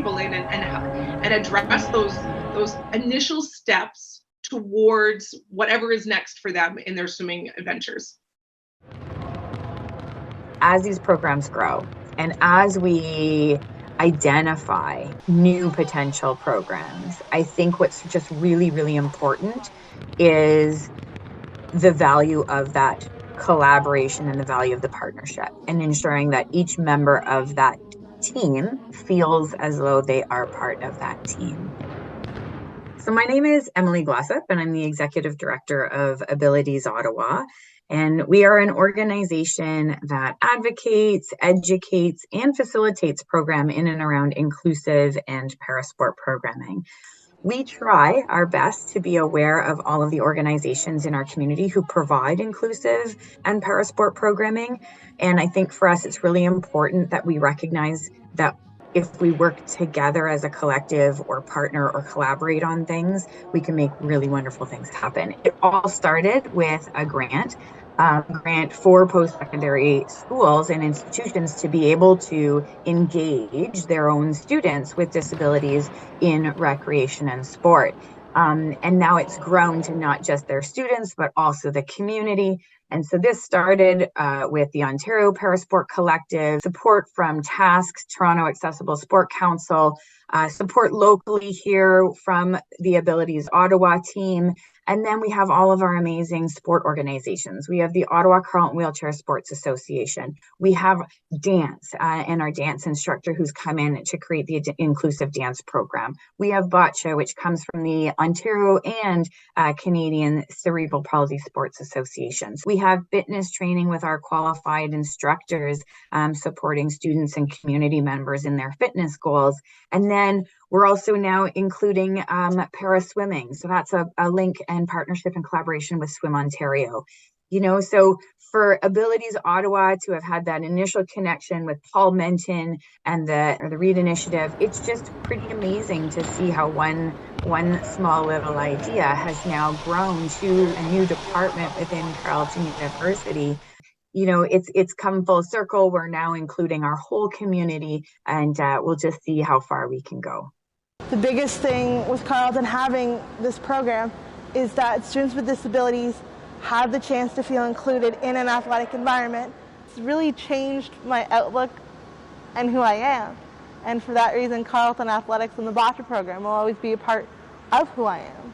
people in and address those initial steps towards whatever is next for them in their swimming adventures. As these programs grow and as we identify new potential programs, I think what's just really, really important is the value of that collaboration and the value of the partnership, and ensuring that each member of that team feels as though they are part of that team. So my name is Emily Glossop, and I'm the Executive Director of Abilities Ottawa. And we are an organization that advocates, educates, and facilitates program in and around inclusive and parasport programming. We try our best to be aware of all of the organizations in our community who provide inclusive and parasport programming. And I think for us, it's really important that we recognize that if we work together as a collective or partner or collaborate on things, we can make really wonderful things happen. It all started with a grant for post-secondary schools and institutions to be able to engage their own students with disabilities in recreation and sport. And now it's grown to not just their students, but also the community. And so this started with the Ontario Parasport Collective, support from TASC, Toronto Accessible Sport Council, support locally here from the Abilities Ottawa team. And then we have all of our amazing sport organizations. We have the Ottawa Carleton Wheelchair Sports Association. We have dance and our dance instructor who's come in to create the inclusive dance program. We have bocce, which comes from the Ontario and Canadian Cerebral Palsy Sports Associations. We have fitness training with our qualified instructors, supporting students and community members in their fitness goals. And then we're also now including para swimming. So that's a link and partnership and collaboration with Swim Ontario. So for Abilities Ottawa to have had that initial connection with Paul Menton and the READ initiative, it's just pretty amazing to see how one small little idea has now grown to a new department within Carleton University. It's come full circle. We're now including our whole community, and we'll just see how far we can go. The biggest thing with Carleton having this program is that students with disabilities have the chance to feel included in an athletic environment. It's really changed my outlook and who I am. And for that reason, Carleton Athletics and the bocce program will always be a part of who I am.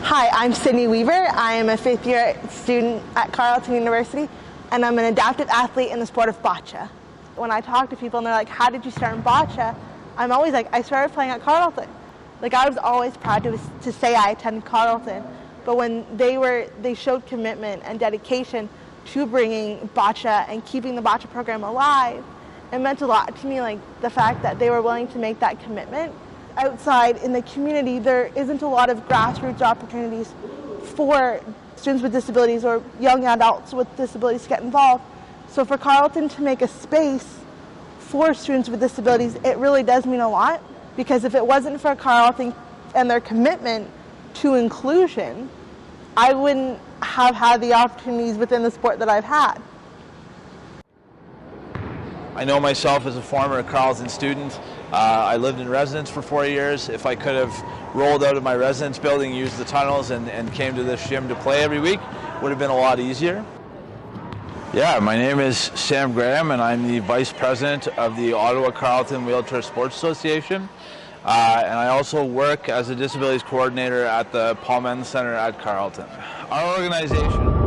Hi, I'm Sydney Weaver. I am a fifth-year student at Carleton University, and I'm an adapted athlete in the sport of bocce. When I talk to people and they're like, how did you start in bocce? I'm always like, I started playing at Carleton. I was always proud to say I attended Carleton, but when they showed commitment and dedication to bringing bocce and keeping the bocce program alive, it meant a lot to me, the fact that they were willing to make that commitment. Outside in the community, there isn't a lot of grassroots opportunities for students with disabilities or young adults with disabilities to get involved. So for Carleton to make a space for students with disabilities, it really does mean a lot, because if it wasn't for Carleton and their commitment to inclusion, I wouldn't have had the opportunities within the sport that I've had. I know myself as a former Carleton student. I lived in residence for 4 years. If I could have rolled out of my residence building, used the tunnels, and came to this gym to play every week, would have been a lot easier. Yeah, my name is Sam Graham, and I'm the Vice President of the Ottawa Carleton Wheelchair Sports Association. And I also work as a Disabilities Coordinator at the Paul Menton Centre at Carleton. Our organization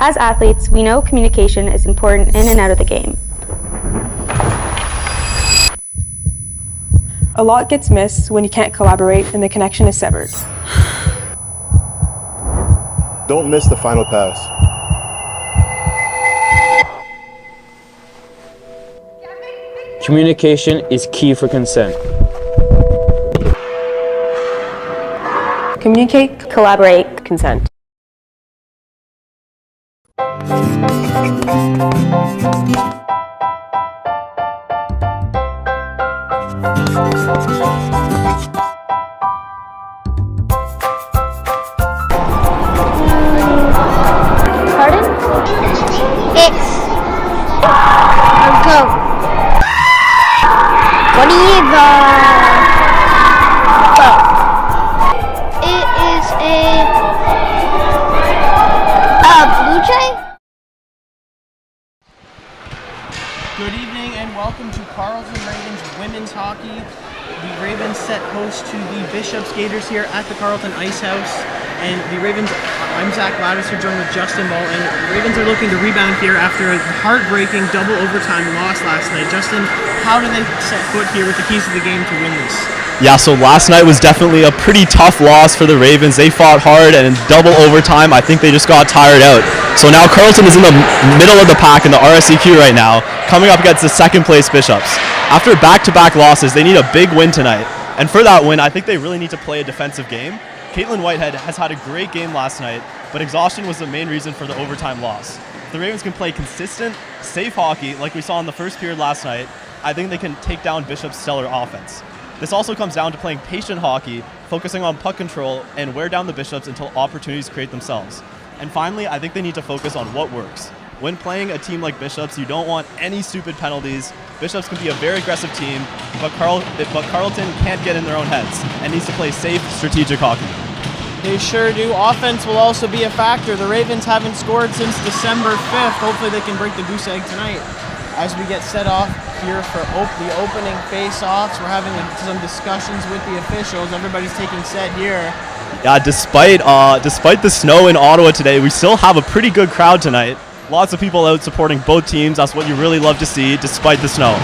As athletes, we know communication is important in and out of the game. A lot gets missed when you can't collaborate and the connection is severed. Don't miss the final pass. Communication is key for consent. Communicate, Collaborate, consent. Pardon? It's a goat. What is goat? It is a blue jay? Good evening and welcome to Carleton Ravens women's hockey. The Ravens set host to the Bishop's Gators here at the Carleton Ice House. And the Ravens, I'm Zach Lattis here, joined with Justin Ball. And the Ravens are looking to rebound here after a heartbreaking double overtime loss last night. Justin, how do they set foot here with the keys to the game to win this? Yeah, so last night was definitely a pretty tough loss for the Ravens. They fought hard, and in double overtime, I think they just got tired out. So now Carleton is in the middle of the pack in the RSEQ right now, coming up against the second place Bishops. After back-to-back losses, they need a big win tonight. And for that win, I think they really need to play a defensive game. Caitlin Whitehead has had a great game last night, but exhaustion was the main reason for the overtime loss. If the Ravens can play consistent, safe hockey like we saw in the first period last night, I think they can take down Bishop's stellar offense. This also comes down to playing patient hockey, focusing on puck control, and wear down the Bishops until opportunities create themselves. And finally, I think they need to focus on what works. When playing a team like Bishops, you don't want any stupid penalties. Bishops can be a very aggressive team, but Carleton can't get in their own heads and needs to play safe, strategic hockey. They sure do. Offense will also be a factor. The Ravens haven't scored since December 5th. Hopefully they can break the goose egg tonight. As we get set off here for the opening face-offs, we're having some discussions with the officials. Everybody's taking set here. Yeah, despite the snow in Ottawa today, we still have a pretty good crowd tonight. Lots of people out supporting both teams. That's what you really love to see, despite the snow.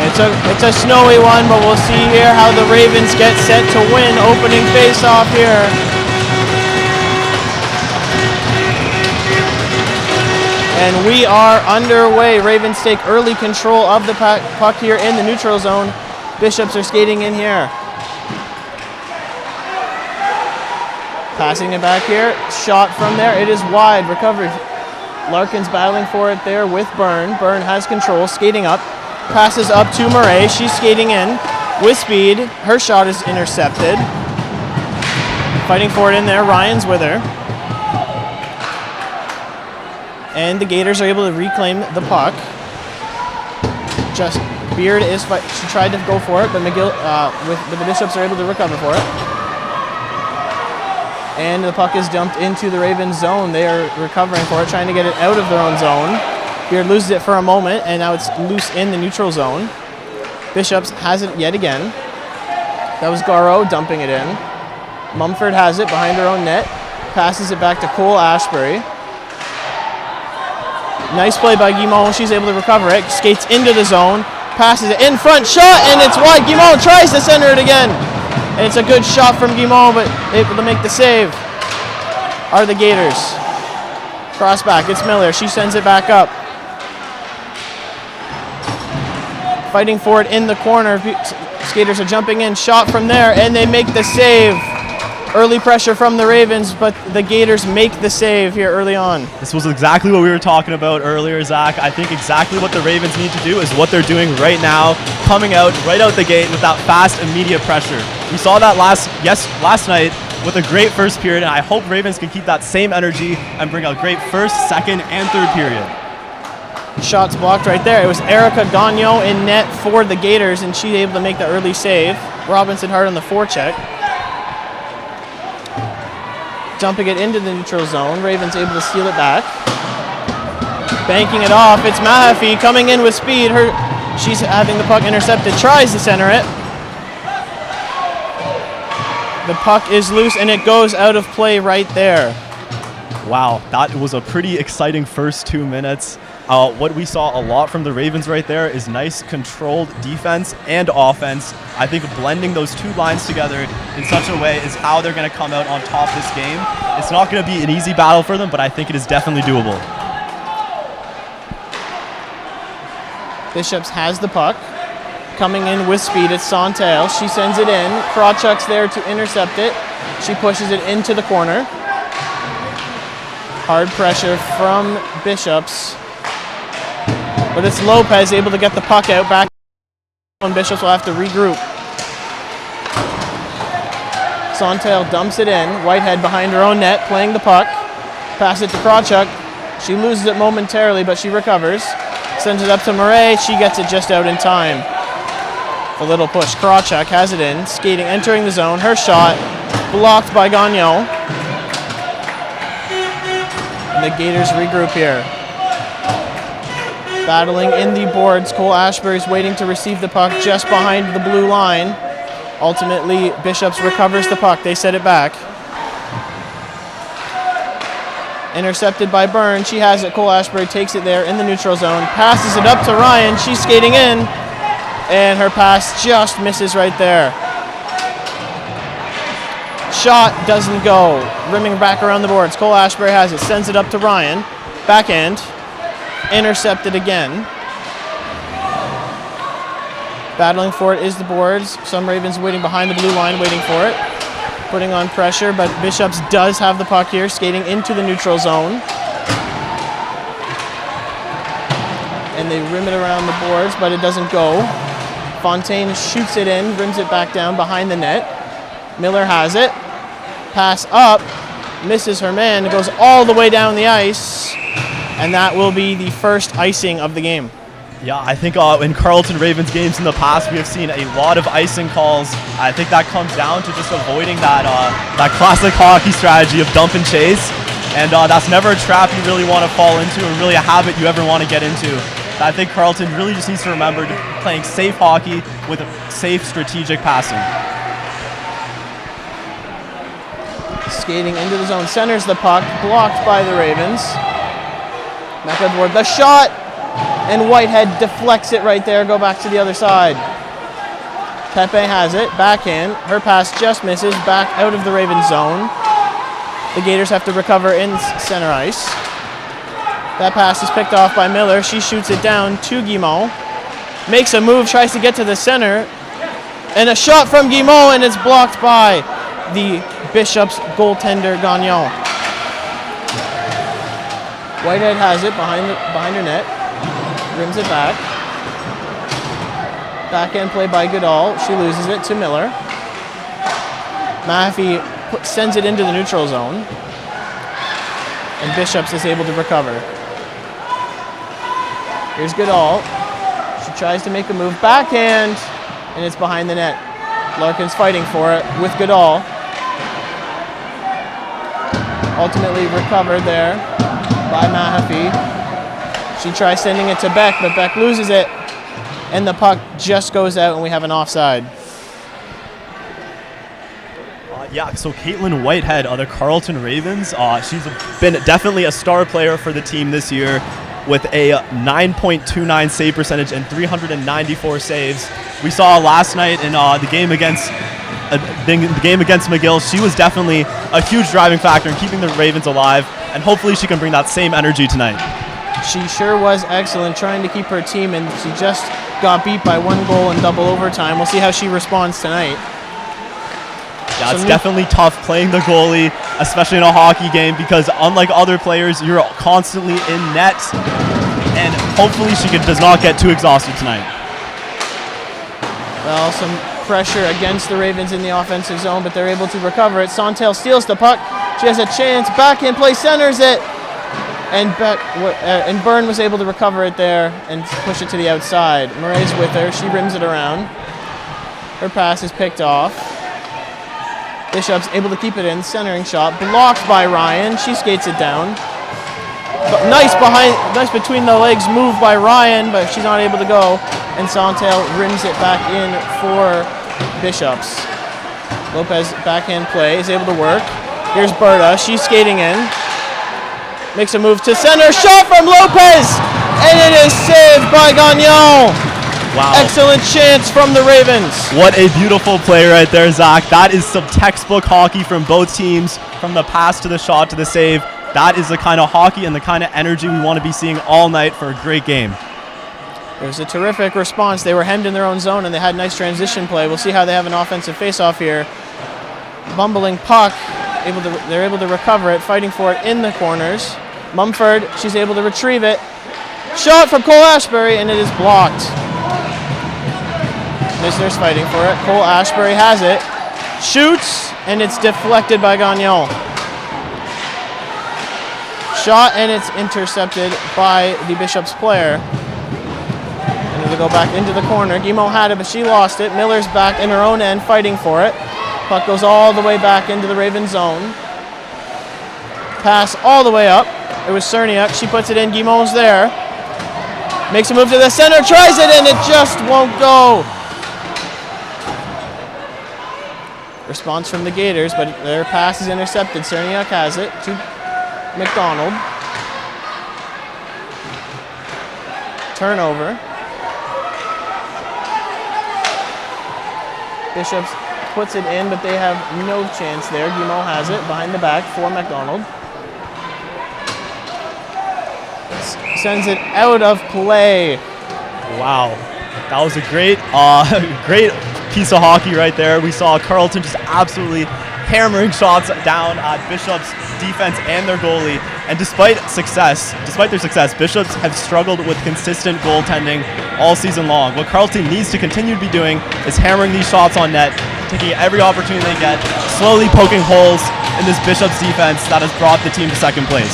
It's a snowy one, but we'll see here how the Ravens get set to win opening face-off here. And we are underway. Ravens take early control of the puck here in the neutral zone. Bishops are skating in here. Passing it back here. Shot from there. It is wide. Recovery. Larkin's battling for it there with Byrne. Byrne has control. Skating up. Passes up to Murray. She's skating in with speed. Her shot is intercepted. Fighting for it in there. Ryan's with her. And the Gators are able to reclaim the puck. Just Beard is she tried to go for it, but McGill with the Bishops are able to recover for it. And the puck is dumped into the Ravens zone. They are recovering for it, trying to get it out of their own zone. Beard loses it for a moment, and now it's loose in the neutral zone. Bishops has it yet again. That was Garrow dumping it in. Mumford has it behind her own net. Passes it back to Cole Ashbury. Nice play by Guimond. She's able to recover it. Skates into the zone. Passes it in front. Shot, and it's wide. Guimond tries to center it again. And it's a good shot from Guimond, but able to make the save are the Gators. Cross back. It's Miller. She sends it back up. Fighting for it in the corner. Skaters are jumping in. Shot from there, and they make the save. Early pressure from the Ravens, but the Gators make the save here early on. This was exactly what we were talking about earlier, Zach. I think exactly what the Ravens need to do is what they're doing right now, coming out right out the gate with that fast, immediate pressure. We saw that last night with a great first period, and I hope Ravens can keep that same energy and bring a great first, second, and third period. Shots blocked right there. It was Erica Gagnon in net for the Gators, and she's able to make the early save. Robinson Hart on the forecheck. Dumping it into the neutral zone. Ravens able to steal it back. Banking it off. It's Mahaffey coming in with speed. She's having the puck intercepted. Tries to center it. The puck is loose and it goes out of play right there. Wow, that was a pretty exciting first 2 minutes. What we saw a lot from the Ravens right there is nice controlled defense and offense. I think blending those two lines together in such a way is how they're going to come out on top this game. It's not going to be an easy battle for them, but I think it is definitely doable. Bishops has the puck. Coming in with speed, it's Santel. She sends it in. Krawchuk's there to intercept it. She pushes it into the corner. Hard pressure from Bishops. But it's Lopez able to get the puck out back. And Bishops will have to regroup. Santel dumps it in. Whitehead behind her own net, playing the puck. Pass it to Krawchuk. She loses it momentarily, but she recovers. Sends it up to Murray. She gets it just out in time. A little push. Krawchuk has it in. Skating, entering the zone. Her shot blocked by Gagnon. And the Gators regroup here. Battling in the boards. Cole Ashbury's waiting to receive the puck just behind the blue line. Ultimately, Bishops recovers the puck. They set it back. Intercepted by Byrne. She has it. Cole Ashbury takes it there in the neutral zone. Passes it up to Ryan. She's skating in. And her pass just misses right there. Shot doesn't go. Rimming back around the boards. Cole Ashbury has it. Sends it up to Ryan. Backhand. Intercepted again. Battling for it is the boards. Some Ravens waiting behind the blue line, waiting for it. Putting on pressure, but Bishops does have the puck here, skating into the neutral zone. And they rim it around the boards, but it doesn't go. Fontaine shoots it in, rims it back down behind the net. Miller has it. Pass up, misses her man, it goes all the way down the ice. And that will be the first icing of the game. Yeah, I think in Carleton Ravens games in the past, we have seen a lot of icing calls. I think that comes down to just avoiding that classic hockey strategy of dump and chase. And that's never a trap you really want to fall into, or really a habit you ever want to get into. I think Carleton really just needs to remember playing safe hockey with a safe strategic passing. Skating into the zone, centers the puck, blocked by the Ravens. Back on board, the shot, and Whitehead deflects it right there, go back to the other side. Pepe has it, backhand, her pass just misses, back out of the Ravens zone. The Gators have to recover in center ice. That pass is picked off by Miller, she shoots it down to Guimont. Makes a move, tries to get to the center, and a shot from Guimont, and it's blocked by the Bishops goaltender Gagnon. Whitehead has it behind her net, rims it back. Backhand play by Goodall, she loses it to Miller. Mahaffey sends it into the neutral zone, and Bishops is able to recover. Here's Goodall, she tries to make a move, backhand, and it's behind the net. Larkin's fighting for it with Goodall. Ultimately recovered there by Mahaffey. She tries sending it to Beck, but Beck loses it, and the puck just goes out, and we have an offside. Yeah, so Caitlin Whitehead of the Carleton Ravens, she's been definitely a star player for the team this year with a 9.29 save percentage and 394 saves. We saw last night in the game against McGill, she was definitely a huge driving factor in keeping the Ravens alive, and hopefully she can bring that same energy tonight. She sure was excellent trying to keep her team, and she just got beat by 1 goal in double overtime. We'll see how she responds tonight. Yeah, it's definitely tough playing the goalie, especially in a hockey game, because unlike other players, you're constantly in net, and hopefully she does not get too exhausted tonight. Well, some pressure against the Ravens in the offensive zone, but they're able to recover it. Santel steals the puck. She has a chance. Backhand play, centers it. And Byrne was able to recover it there and push it to the outside. Murray's with her. She rims it around. Her pass is picked off. Bishop's able to keep it in. Centering shot. Blocked by Ryan. She skates it down. But nice between the legs move by Ryan, but she's not able to go. And Santel rims it back in for Bishops. Lopez backhand play is able to work. Here's Berta. She's skating in. Makes a move to center. Shot from Lopez. And it is saved by Gagnon. Wow. Excellent chance from the Ravens. What a beautiful play right there, Zach. That is some textbook hockey from both teams, from the pass to the shot to the save. That is the kind of hockey and the kind of energy we want to be seeing all night for a great game. It was a terrific response. They were hemmed in their own zone and they had nice transition play. We'll see how they have an offensive face-off here. Bumbling puck. They're able to recover it, fighting for it in the corners. Mumford, she's able to retrieve it. Shot from Cole Ashbury, and it is blocked. Misner's fighting for it. Cole Ashbury has it. Shoots, and it's deflected by Gagnon. Shot, and it's intercepted by the Bishop's player. And it'll go back into the corner. Guimont had it, but she lost it. Miller's back in her own end, fighting for it. Puck goes all the way back into the Raven zone. Pass all the way up. It was Cerniak. She puts it in. Guimont's there. Makes a move to the center. Tries it, and it just won't go. Response from the Gators, but their pass is intercepted. Cerniak has it to McDonald. Turnover. Bishops puts it in, but they have no chance there. Guimont has it behind the back for McDonald. Sends it out of play. Wow, that was a great piece of hockey right there. We saw Carleton just absolutely hammering shots down at Bishop's defense and their goalie. And despite their success, Bishops have struggled with consistent goaltending all season long. What Carleton needs to continue to be doing is hammering these shots on net, taking every opportunity they get, slowly poking holes in this Bishop's defense that has brought the team to second place.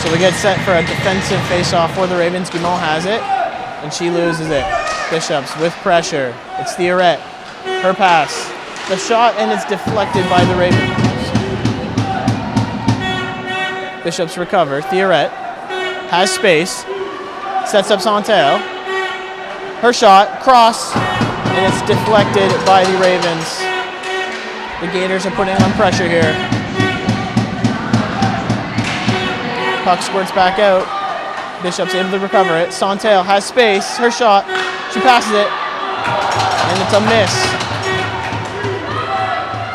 So we get set for a defensive face-off for the Ravens. Guimont has it, and she loses it. Bishops with pressure. It's Theoret. Her pass. The shot, and it's deflected by the Ravens. Bishops recover. Theoret has space. Sets up Santel. Her shot. Cross. And it's deflected by the Ravens. The Gators are putting on pressure here. Puck squirts back out. Bishop's able to recover it. Santel has space. Her shot. She passes it. And it's a miss.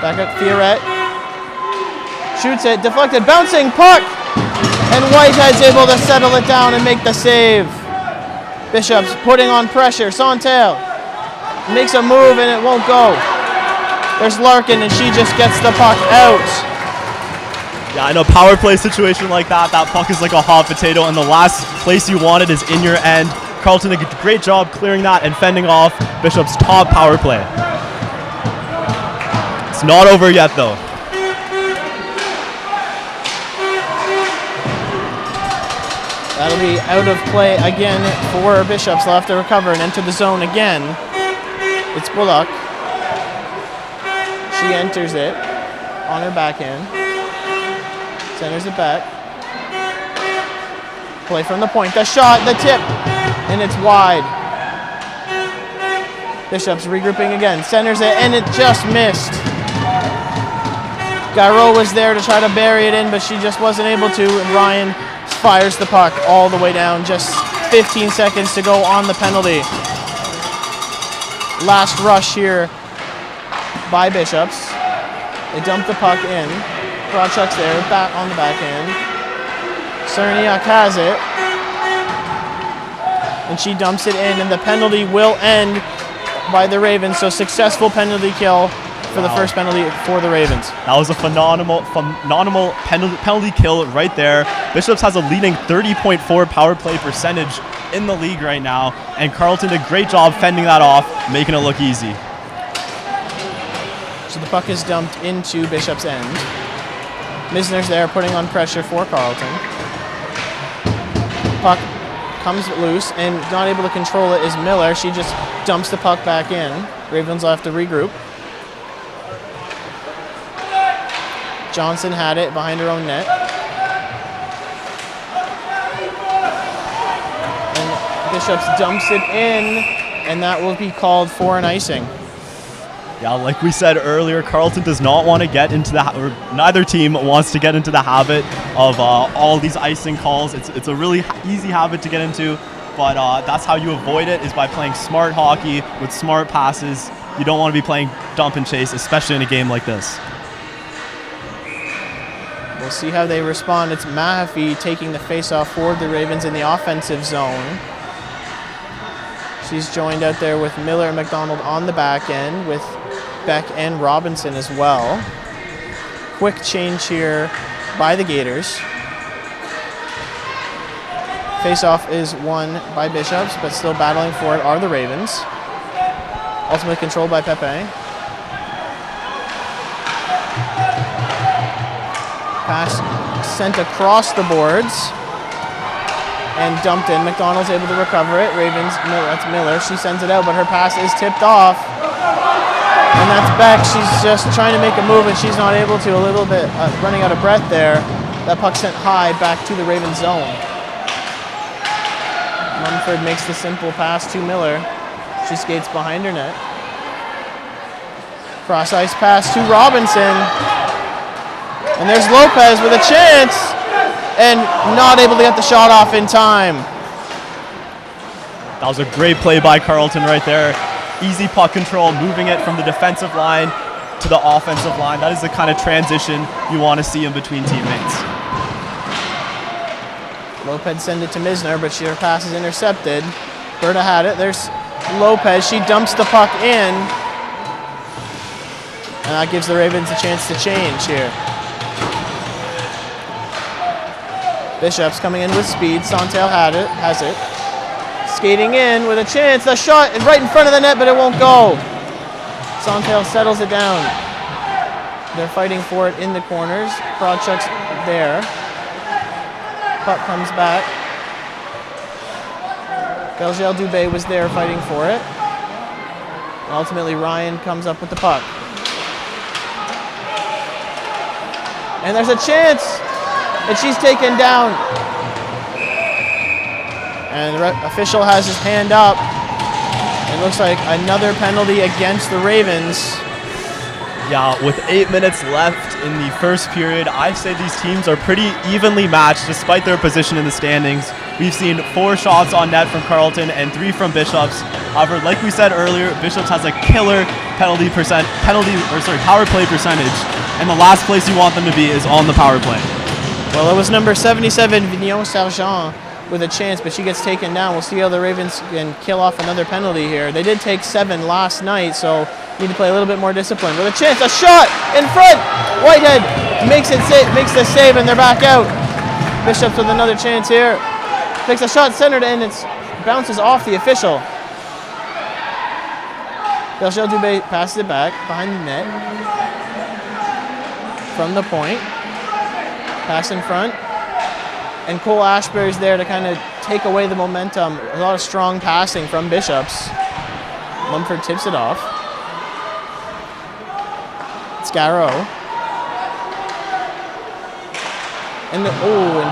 Back up Theoret. Shoots it. Deflected. Bouncing puck. And Whitehead's able to settle it down and make the save. Bishop's putting on pressure. Santel makes a move and it won't go. There's Larkin and she just gets the puck out. Yeah, in a power play situation like that, that puck is like a hot potato, and the last place you want it is in your end. Carleton did a great job clearing that and fending off Bishop's top power play. It's not over yet, though. That'll be out of play again for Bishops. They'll have to recover and enter the zone again. It's Bullock. She enters it on her backhand. Centers it back. Play from the point. The shot, the tip, and it's wide. Bishops regrouping again. Centers it, and it just missed. Gairo was there to try to bury it in, but she just wasn't able to. And Ryan fires the puck all the way down. Just 15 seconds to go on the penalty. Last rush here by Bishops. They dump the puck in. Krawchuk's there, back on the backhand. Cerniak has it. And she dumps it in, and the penalty will end by the Ravens. So successful penalty kill for the first penalty for the Ravens. That was a phenomenal penalty kill right there. Bishops has a leading 30.4 power play percentage in the league right now, and Carleton did a great job fending that off, making it look easy. So the puck is dumped into Bishop's end. Misner's there putting on pressure for Carleton. Puck comes loose and not able to control it is Miller. She just dumps the puck back in. Ravens will have to regroup. Johnson had it behind her own net. And Bishops dumps it in, and that will be called for an icing. Yeah, like we said earlier, Carleton does not want to get into or neither team wants to get into the habit of all these icing calls. It's a really easy habit to get into, but that's how you avoid it, is by playing smart hockey with smart passes. You don't want to be playing dump and chase, especially in a game like this. We'll see how they respond. It's Mahaffey taking the faceoff for the Ravens in the offensive zone. She's joined out there with Miller and McDonald on the back end, with Beck and Robinson as well. Quick change here by the Gators. Faceoff is won by Bishops, but still battling for it are the Ravens. Ultimately controlled by Pepe. Pass sent across the boards and dumped in. McDonald's able to recover it. Ravens, that's Miller. She sends it out, but her pass is tipped off. And that's Beck. She's just trying to make a move, and she's not able to. A little bit running out of breath there. That puck sent high back to the Ravens zone. Mumford makes the simple pass to Miller. She skates behind her net. Cross ice pass to Robinson. And there's Lopez with a chance and not able to get the shot off in time. That was a great play by Carleton right there. Easy puck control, moving it from the defensive line to the offensive line. That is the kind of transition you want to see in between teammates. Lopez sent it to Misner, but her pass is intercepted. Berta had it. There's Lopez. She dumps the puck in. And that gives the Ravens a chance to change here. Bishops coming in with speed. Santel has it. Skating in with a chance. A shot right in front of the net, but it won't go. Santel settles it down. They're fighting for it in the corners. Broadchuck's there. Puck comes back. Belgel Dubé was there fighting for it. And ultimately, Ryan comes up with the puck. And there's a chance, and she's taken down. And the official has his hand up. It looks like another penalty against the Ravens. Yeah, with 8 minutes left in the first period, I say these teams are pretty evenly matched despite their position in the standings. We've seen 4 shots on net from Carleton and 3 from Bishops. However, like we said earlier, Bishops has a killer power play percentage, and the last place you want them to be is on the power play. Well, it was number 77, Vignon Sargent, with a chance, but she gets taken down. We'll see how the Ravens can kill off another penalty here. They did take 7 last night, so need to play a little bit more discipline. With a chance, a shot in front. Whitehead makes the save, and they're back out. Bishops with another chance here. Takes a shot centered, and it bounces off the official. Belgel Dubé passes it back behind the net. From the point. Pass in front. And Cole Ashbury's there to kind of take away the momentum. A lot of strong passing from Bishops. Mumford tips it off. Scarrow. And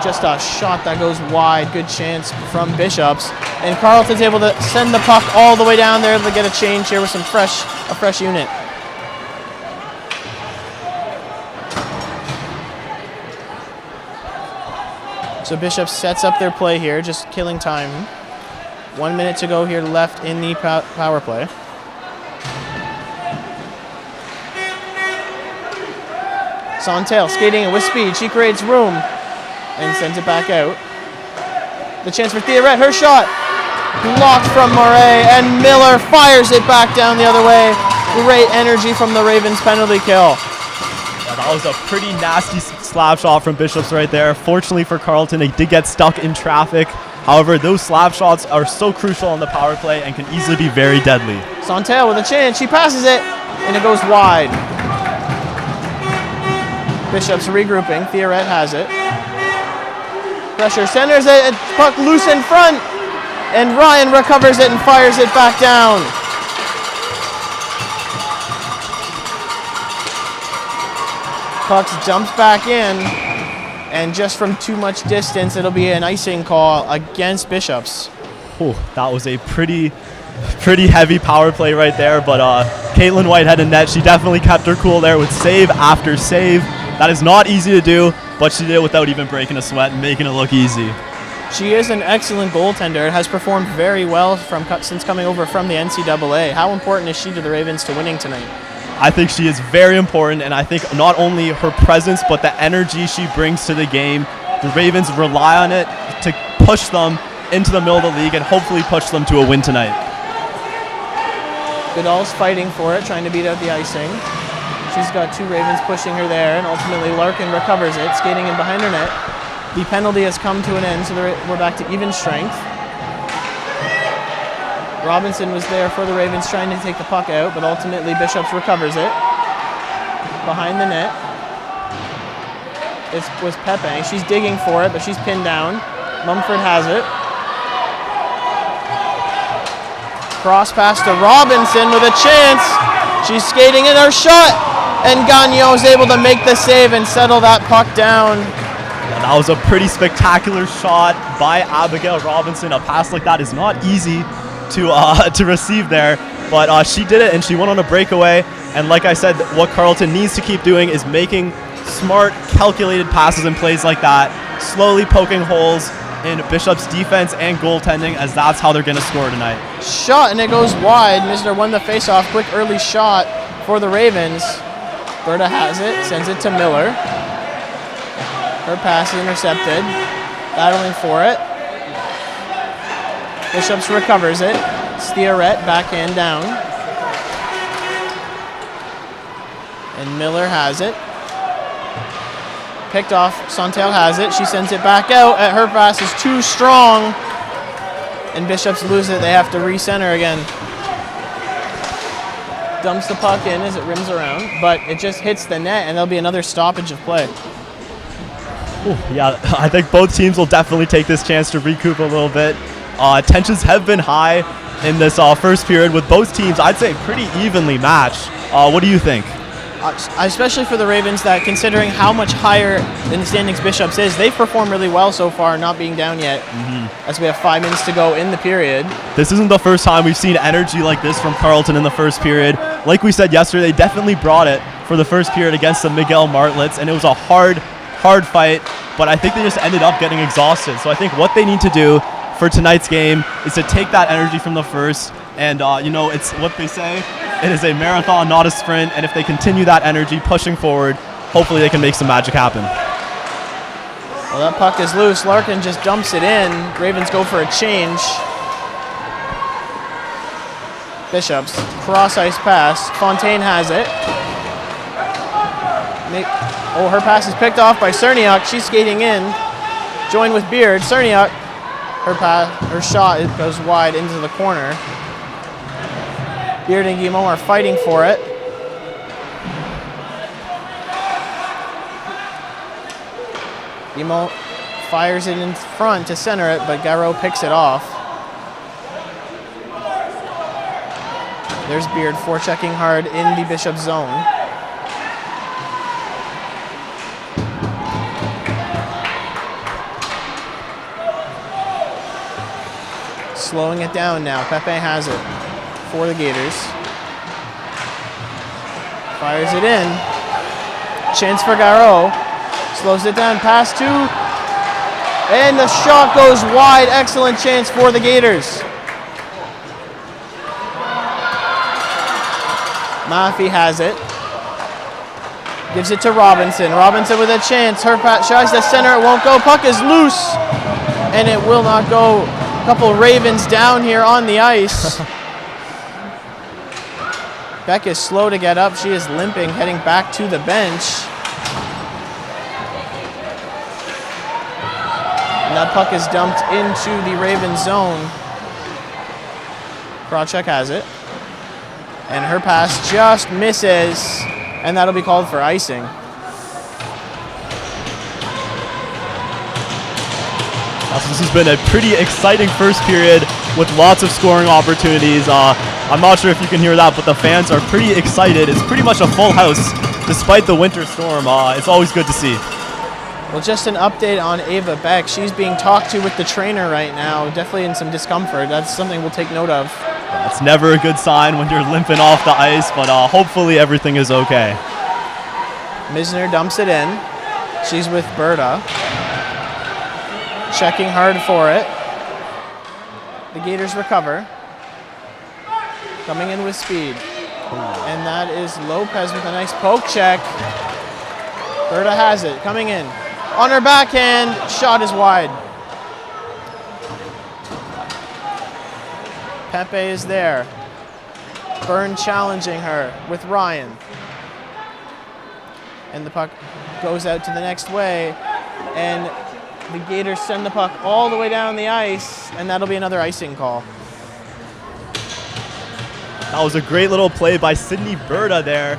just a shot that goes wide. Good chance from Bishops. And Carleton's able to send the puck all the way down there to get a change here with a fresh unit. So Bishops sets up their play here, just killing time. 1 minute to go here left in the power play. Santel skating in with speed. She creates room and sends it back out. The chance for Theoret. Her shot blocked from Moret, and Miller fires it back down the other way. Great energy from the Ravens penalty kill. Yeah, that was a pretty nasty slap shot from Bishops right there. Fortunately for Carleton, they did get stuck in traffic. However, those slap shots are so crucial on the power play and can easily be very deadly. Santel with a chance. She passes it, and it goes wide. Bishops regrouping. Theoret has it. Pressure centers it, and puck loose in front. And Ryan recovers it and fires it back down. Puck jumps back in, and just from too much distance, it'll be an icing call against Bishops. Oh, that was a pretty pretty heavy power play right there, but Caitlin Whitehead in net, she definitely kept her cool there with save after save. That is not easy to do, but she did it without even breaking a sweat and making it look easy. She is an excellent goaltender, has performed very well since coming over from the NCAA. How important is she to the Ravens to winning tonight? I think she is very important, and I think not only her presence, but the energy she brings to the game. The Ravens rely on it to push them into the middle of the league and hopefully push them to a win tonight. Goodall's fighting for it, trying to beat out the icing. She's got two Ravens pushing her there, and ultimately Larkin recovers it, skating in behind her net. The penalty has come to an end, so we're back to even strength. Robinson was there for the Ravens trying to take the puck out, but ultimately Bishops recovers it. Behind the net. It was Pepe. She's digging for it, but she's pinned down. Mumford has it. Cross pass to Robinson with a chance. She's skating in her shot, and Gagnon is able to make the save and settle that puck down. Yeah, that was a pretty spectacular shot by Abigail Robinson. A pass like that is not easy to receive there, but she did it, and she went on a breakaway. And like I said, what Carleton needs to keep doing is making smart, calculated passes and plays like that, slowly poking holes in Bishop's defense and goaltending, as that's how they're going to score tonight. Shot, and it goes wide. Misner won the faceoff. Quick early shot for the Ravens. Berta has it, sends it to Miller. Her pass is intercepted. Battling for it. Bishops recovers it. Stierrett backhand down. And Miller has it. Picked off. Santel has it. She sends it back out. Her pass is too strong. And Bishops lose it. They have to recenter again. Dumps the puck in as it rims around, but it just hits the net, and there'll be another stoppage of play. Ooh, yeah, I think both teams will definitely take this chance to recoup a little bit. Tensions have been high in this first period with both teams, I'd say, pretty evenly matched. What do you think? Especially for the Ravens, that considering how much higher in the standings Bishops is, they've performed really well so far, not being down yet, as we have 5 minutes to go in the period. This isn't the first time we've seen energy like this from Carleton in the first period. Like we said yesterday, they definitely brought it for the first period against the Miguel Martlets, and it was a hard fight, but I think they just ended up getting exhausted. So I think what they need to do for tonight's game is to take that energy from the first, and it's what they say, it is a marathon, not a sprint, and if they continue that energy pushing forward, hopefully they can make some magic happen. Well, that puck is loose. Larkin just dumps it in. Ravens go for a change. Bishops, cross ice pass. Fontaine has it. Her pass is picked off by Cerniak. She's skating in. Joined with Beard. Cerniak, her shot goes wide into the corner. Beard and Guimont are fighting for it. Guimont fires it in front to center it, but Garreau picks it off. There's Beard forechecking hard in the Bishop zone. Slowing it down now. Pepe has it for the Gators. Fires it in. Chance for Garreau. Slows it down. Pass two. And the shot goes wide. Excellent chance for the Gators. Maffey has it. Gives it to Robinson. Robinson with a chance. Her pass tries to center. It won't go. Puck is loose. And it will not go. A couple Ravens down here on the ice. Beck is slow to get up. She is limping, heading back to the bench. And that puck is dumped into the Ravens zone. Krawczyk has it. And her pass just misses. And that'll be called for icing. This has been a pretty exciting first period with lots of scoring opportunities. I'm not sure if you can hear that, but the fans are pretty excited. It's pretty much a full house despite the winter storm. It's always good to see. Well, just an update on Ava Beck. She's being talked to with the trainer right now, definitely in some discomfort. That's something we'll take note of. It's never a good sign when you're limping off the ice, but hopefully everything is okay. Misner dumps it in. She's with Berta. Checking hard for it. The Gators recover. Coming in with speed. And that is Lopez with a nice poke check. Berta has it. Coming in. On her backhand. Shot is wide. Pepe is there. Byrne challenging her with Ryan. And the puck goes out to the next way. And the Gators send the puck all the way down the ice, and that'll be another icing call. That was a great little play by Sydney Berta there.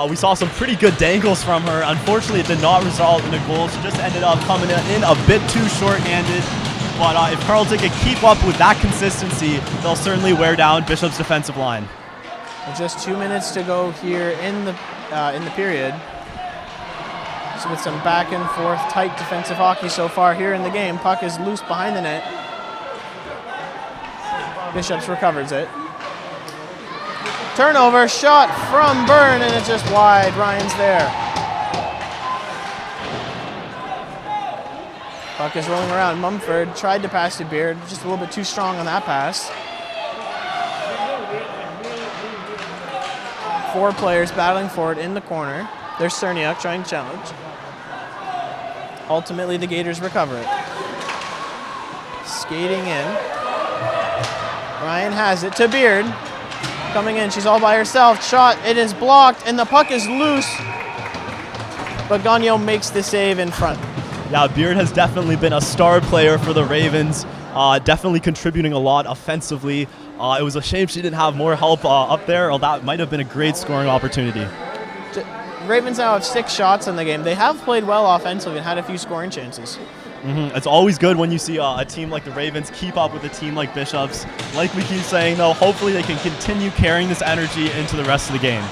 We saw some pretty good dangles from her. Unfortunately, it did not result in a goal. She just ended up coming in a bit too short-handed. But if Carleton can keep up with that consistency, they'll certainly wear down Bishop's defensive line. Just 2 minutes to go here in the period. So with some back and forth tight defensive hockey so far here in the game. Puck is loose behind the net. Bishops recovers it. Turnover, shot from Byrne, and it's just wide. Ryan's there. Puck is rolling around. Mumford tried to pass to Beard, just a little bit too strong on that pass. 4 players battling for it in the corner. There's Cerniak trying to challenge. Ultimately, the Gators recover it. Skating in. Ryan has it to Beard. Coming in, she's all by herself. Shot, it is blocked, and the puck is loose. But Gagnon makes the save in front. Yeah, Beard has definitely been a star player for the Ravens, definitely contributing a lot offensively. It was a shame she didn't have more help up there, or that might have been a great scoring opportunity. Ravens now have 6 shots in the game. They have played well offensively and had a few scoring chances. It's always good when you see a team like the Ravens keep up with a team like Bishops. Like we keep saying, though, hopefully they can continue carrying this energy into the rest of the game.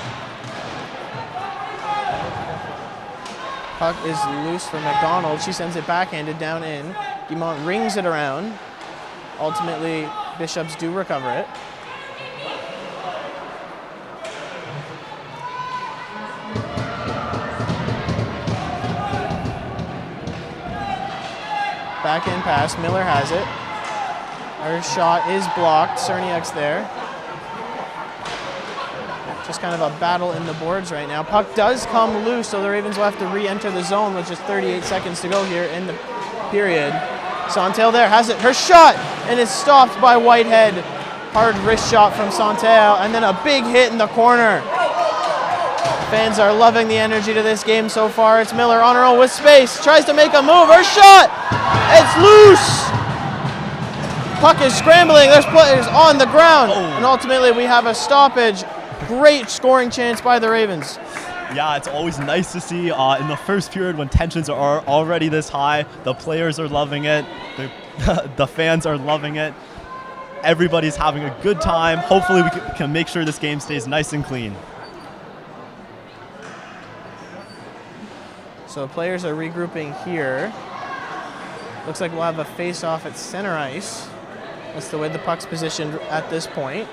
Puck is loose for McDonald. She sends it backhanded down in. Dumont rings it around. Ultimately, Bishops do recover it. Backhand pass. Miller has it. Her shot is blocked. Cerniak's there. Just kind of a battle in the boards right now. Puck does come loose, so the Ravens will have to re-enter the zone with just 38 seconds to go here in the period. Santel there has it. Her shot, and it's stopped by Whitehead. Hard wrist shot from Santel, and then a big hit in the corner. Fans are loving the energy to this game so far. It's Miller on her own with space. Tries to make a move. Her shot! It's loose! Puck is scrambling. There's players on the ground. And ultimately we have a stoppage. Great scoring chance by the Ravens. Yeah, it's always nice to see in the first period when tensions are already this high. The players are loving it. The fans are loving it. Everybody's having a good time. Hopefully we can make sure this game stays nice and clean. So players are regrouping here. Looks like we'll have a face-off at center ice. That's the way the puck's positioned at this point.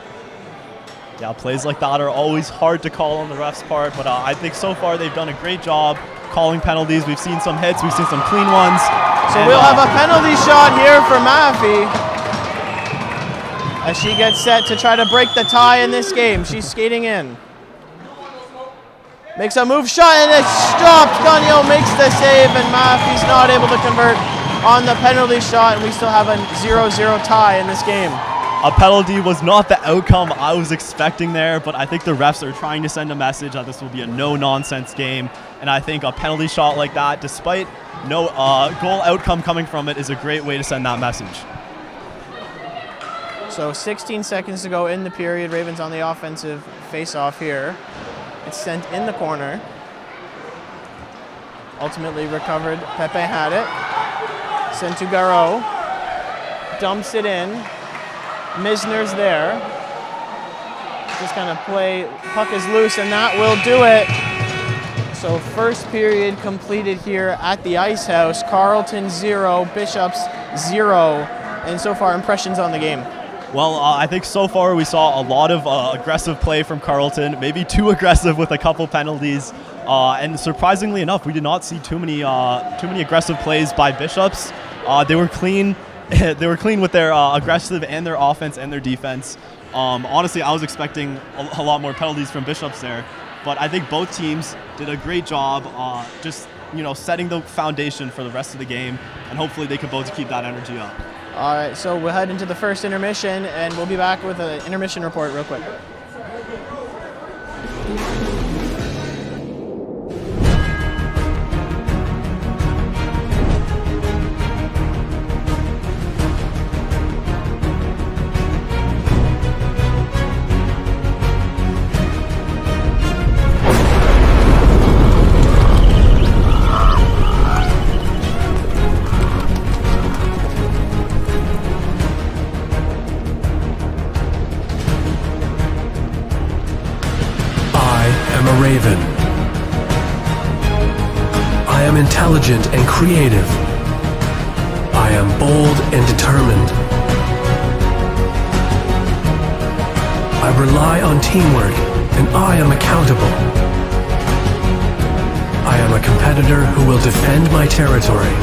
Yeah, plays like that are always hard to call on the ref's part, but I think so far they've done a great job calling penalties. We've seen some hits, we've seen some clean ones. So we'll have a penalty shot here for Maffey as she gets set to try to break the tie in this game. She's skating in. Makes a move shot, and it's stopped. Gagnon makes the save, and Maffey's not able to convert on the penalty shot, and we still have a 0-0 tie in this game. A penalty was not the outcome I was expecting there, but I think the refs are trying to send a message that this will be a no-nonsense game, and I think a penalty shot like that, despite no goal outcome coming from it, is a great way to send that message. So 16 seconds to go in the period. Ravens on the offensive face-off here. It's sent in the corner. Ultimately recovered. Pepe had it. Sent to Garreau. Dumps it in. Misner's there. Just kind of play. Puck is loose, and that will do it. So first period completed here at the Ice House. Carleton 0, Bishops 0. And so far, impressions on the game. Well, I think so far we saw a lot of aggressive play from Carleton, maybe too aggressive with a couple penalties. And surprisingly enough, we did not see too many aggressive plays by Bishops. They were clean. They were clean with their aggressive and their offense and their defense. Honestly, I was expecting a lot more penalties from Bishops there, but I think both teams did a great job just setting the foundation for the rest of the game, and hopefully they can both keep that energy up. All right, so we'll head into the first intermission, and we'll be back with an intermission report real quick. Raven. I am intelligent and creative. I am bold and determined. I rely on teamwork, and I am accountable. I am a competitor who will defend my territory.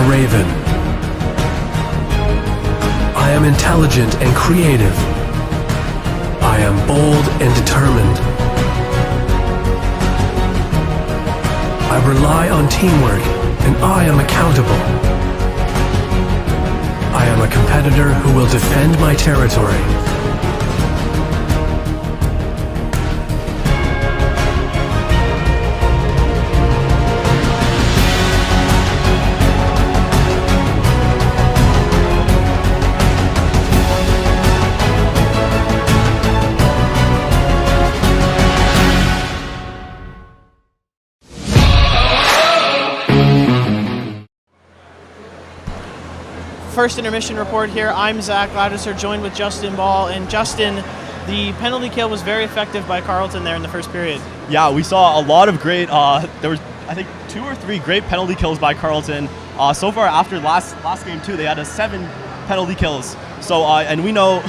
Raven. I am intelligent and creative. I am bold and determined. I rely on teamwork, and I am accountable. I am a competitor who will defend my territory. First intermission report here. I'm Zach Ladisser, joined with Justin Ball. And Justin, the penalty kill was very effective by Carleton there in the first period. Yeah, we saw a lot of great, there was I think 2 or 3 great penalty kills by Carleton. So far after last game too, they had 7 penalty kills. So, and we know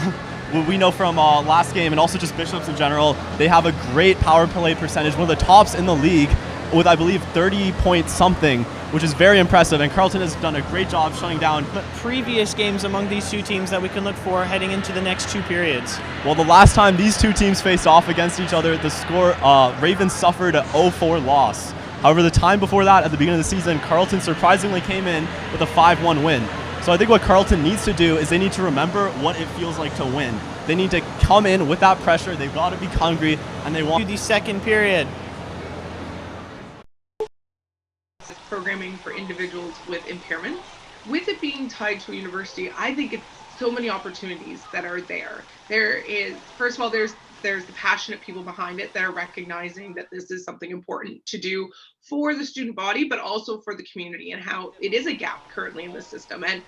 from last game and also just Bishops in general, they have a great power play percentage, one of the tops in the league with I believe 30 point something, which is very impressive, and Carleton has done a great job shutting down previous games among these two teams that we can look for heading into the next 2 periods. Well, the last time these two teams faced off against each other, the score, Ravens suffered a 0-4 loss. However, the time before that, at the beginning of the season, Carleton surprisingly came in with a 5-1 win. So I think what Carleton needs to do is they need to remember what it feels like to win. They need to come in with that pressure, they've got to be hungry, and they want the second period. Programming for individuals with impairments. With it being tied to a university, I think it's so many opportunities that are there. There is, first of all, there's the passionate people behind it that are recognizing that this is something important to do for the student body, but also for the community, and how it is a gap currently in the system. And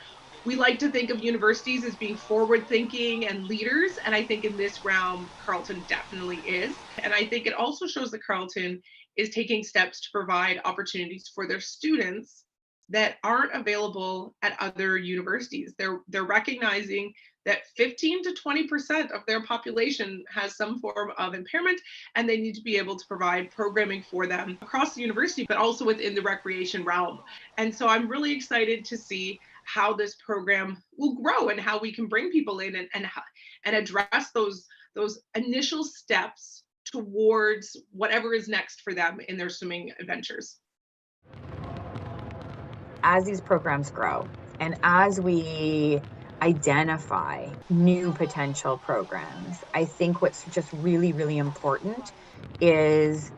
we like to think of universities as being forward thinking and leaders, and I think in this realm, Carleton definitely is. And I think it also shows that Carleton is taking steps to provide opportunities for their students that aren't available at other universities. They're recognizing that 15 to 20% of their population has some form of impairment, and they need to be able to provide programming for them across the university, but also within the recreation realm. And so I'm really excited to see how this program will grow and how we can bring people in and address those initial steps towards whatever is next for them in their swimming adventures. As these programs grow and as we identify new potential programs, I think what's just really, really important is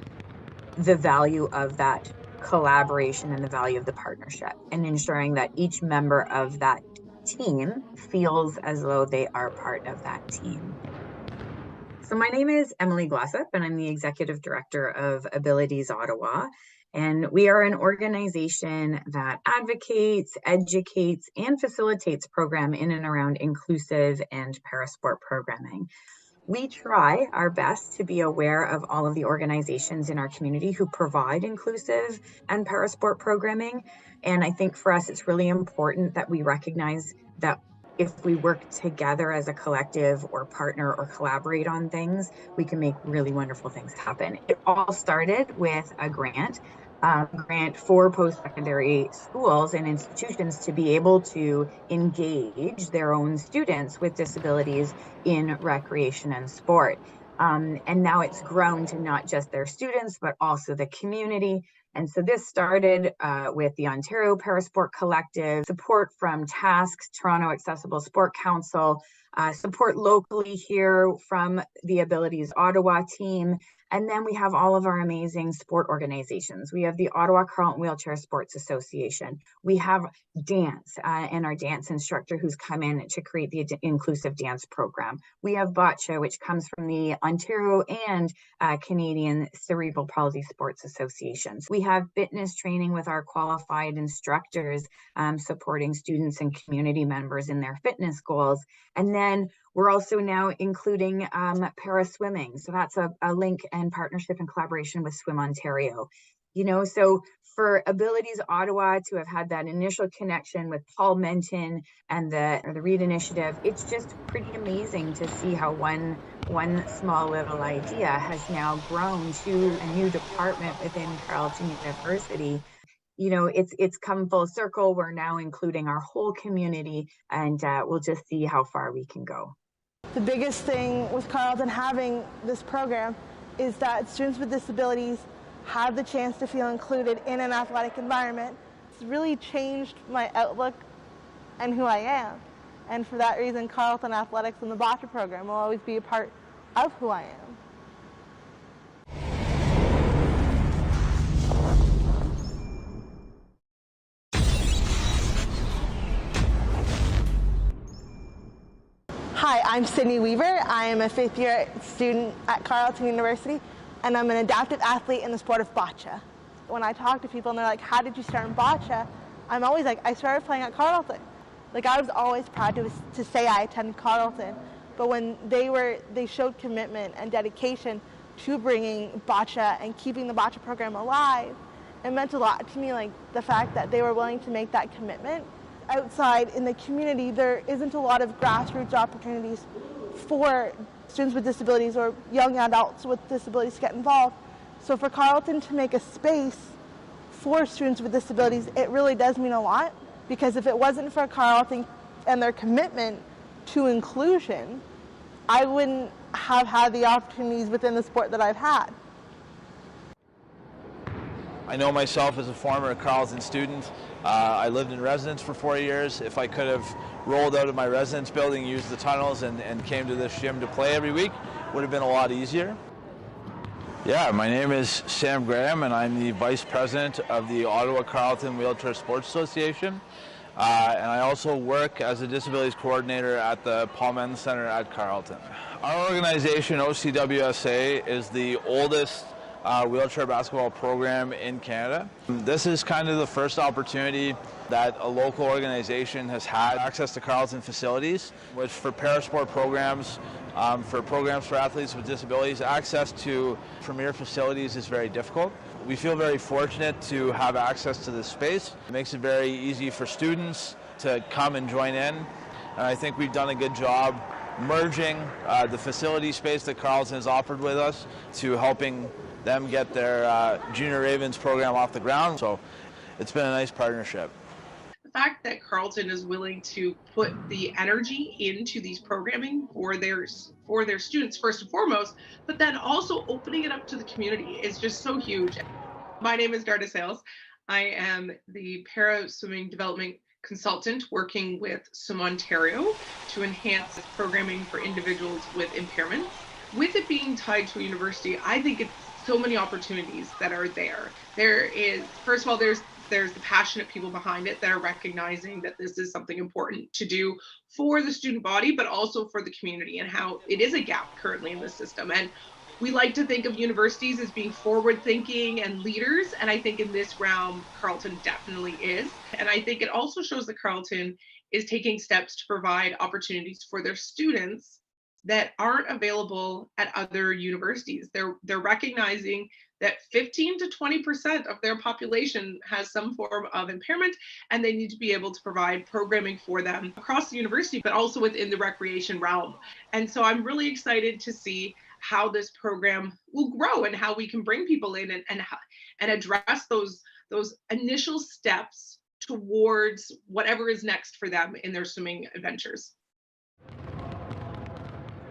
the value of that collaboration and the value of the partnership, and ensuring that each member of that team feels as though they are part of that team. So my name is Emily Glossop, and I'm the Executive Director of Abilities Ottawa. And we are an organization that advocates, educates, and facilitates program in and around inclusive and parasport programming. We try our best to be aware of all of the organizations in our community who provide inclusive and parasport programming. And I think for us, it's really important that we recognize that if we work together as a collective or partner or collaborate on things, we can make really wonderful things happen. It all started with a grant for post-secondary schools and institutions to be able to engage their own students with disabilities in recreation and sport. And now it's grown to not just their students, but also the community. And so this started with the Ontario Parasport Collective, support from TASC, Toronto Accessible Sport Council, support locally here from the Abilities Ottawa team. And then we have all of our amazing sport organizations. We have the Ottawa Carleton Wheelchair Sports Association. We have dance and our dance instructor who's come in to create the inclusive dance program. We have Boccia, which comes from the Ontario and Canadian Cerebral Palsy Sports Associations. We have fitness training with our qualified instructors supporting students and community members in their fitness goals. And then we're also now including para swimming. So that's a link and partnership and collaboration with Swim Ontario. You know, so for Abilities Ottawa to have had that initial connection with Paul Menton and the READ initiative, it's just pretty amazing to see how one small little idea has now grown to a new department within Carleton University. You know, it's come full circle. We're now including our whole community, and we'll just see how far we can go. The biggest thing with Carleton having this program is that students with disabilities have the chance to feel included in an athletic environment. It's really changed my outlook and who I am. And for that reason, Carleton Athletics and the Boccia program will always be a part of who I am. Hi, I'm Sydney Weaver. I am a fifth-year student at Carleton University, and I'm an adaptive athlete in the sport of boccia. When I talk to people and they're like, how did you start in boccia? I'm always like, I started playing at Carleton. Like, I was always proud to say I attended Carleton, but when they showed commitment and dedication to bringing boccia and keeping the boccia program alive, it meant a lot to me, like the fact that they were willing to make that commitment. Outside in the community, there isn't a lot of grassroots opportunities for students with disabilities or young adults with disabilities to get involved. So for Carleton to make a space for students with disabilities, it really does mean a lot, because if it wasn't for Carleton and their commitment to inclusion, I wouldn't have had the opportunities within the sport that I've had. I know myself as a former Carleton student. I lived in residence for 4 years. If I could have rolled out of my residence building, used the tunnels, and came to this gym to play every week, would have been a lot easier. Yeah, my name is Sam Graham, and I'm the Vice President of the Ottawa Carleton Wheelchair Sports Association. And I also work as a disabilities coordinator at the Paul Menton Center at Carleton. Our organization, OCWSA, is the oldest wheelchair basketball program in Canada. This is kind of the first opportunity that a local organization has had access to Carleton facilities, which for parasport programs, for athletes with disabilities, access to premier facilities is very difficult. We feel very fortunate to have access to this space. It makes it very easy for students to come and join in, and I think we've done a good job merging the facility space that Carleton has offered with us to helping them get their Junior Ravens program off the ground. So it's been a nice partnership. fact that Carleton is willing to put the energy into these programming for their students first and foremost, but then also opening it up to the community is just so huge. My name is Darda Sales. I am the para swimming development consultant working with Swim Ontario to enhance programming for individuals with impairments. With it being tied to a university, I think it's so many opportunities that are there. There is, first of all, there's the passionate people behind it that are recognizing that this is something important to do for the student body, but also for the community, and how it is a gap currently in the system. And we like to think of universities as being forward thinking and leaders. And I think in this realm, Carleton definitely is. And I think it also shows that Carleton is taking steps to provide opportunities for their students that aren't available at other universities. They're recognizing that 15 to 20% of their population has some form of impairment, and they need to be able to provide programming for them across the university, but also within the recreation realm. And so I'm really excited to see how this program will grow and how we can bring people in and address those initial steps towards whatever is next for them in their swimming adventures.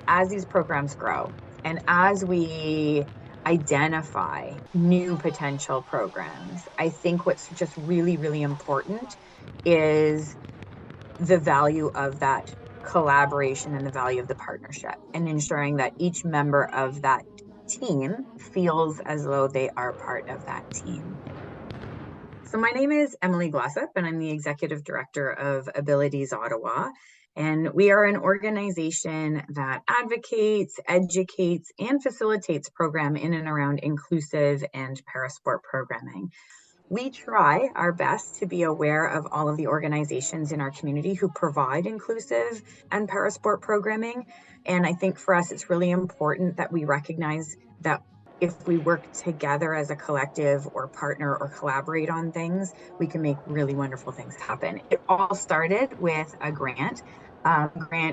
As these programs grow and as we identify new potential programs, I think what's just really, really important is the value of that collaboration and the value of the partnership, and ensuring that each member of that team feels as though they are part of that team. So my name is Emily Glossop, and I'm the Executive Director of Abilities Ottawa. And we are an organization that advocates, educates, and facilitates program in and around inclusive and parasport programming. We try our best to be aware of all of the organizations in our community who provide inclusive and parasport programming. And I think for us, it's really important that we recognize that if we work together as a collective or partner or collaborate on things, we can make really wonderful things happen. It all started with a grant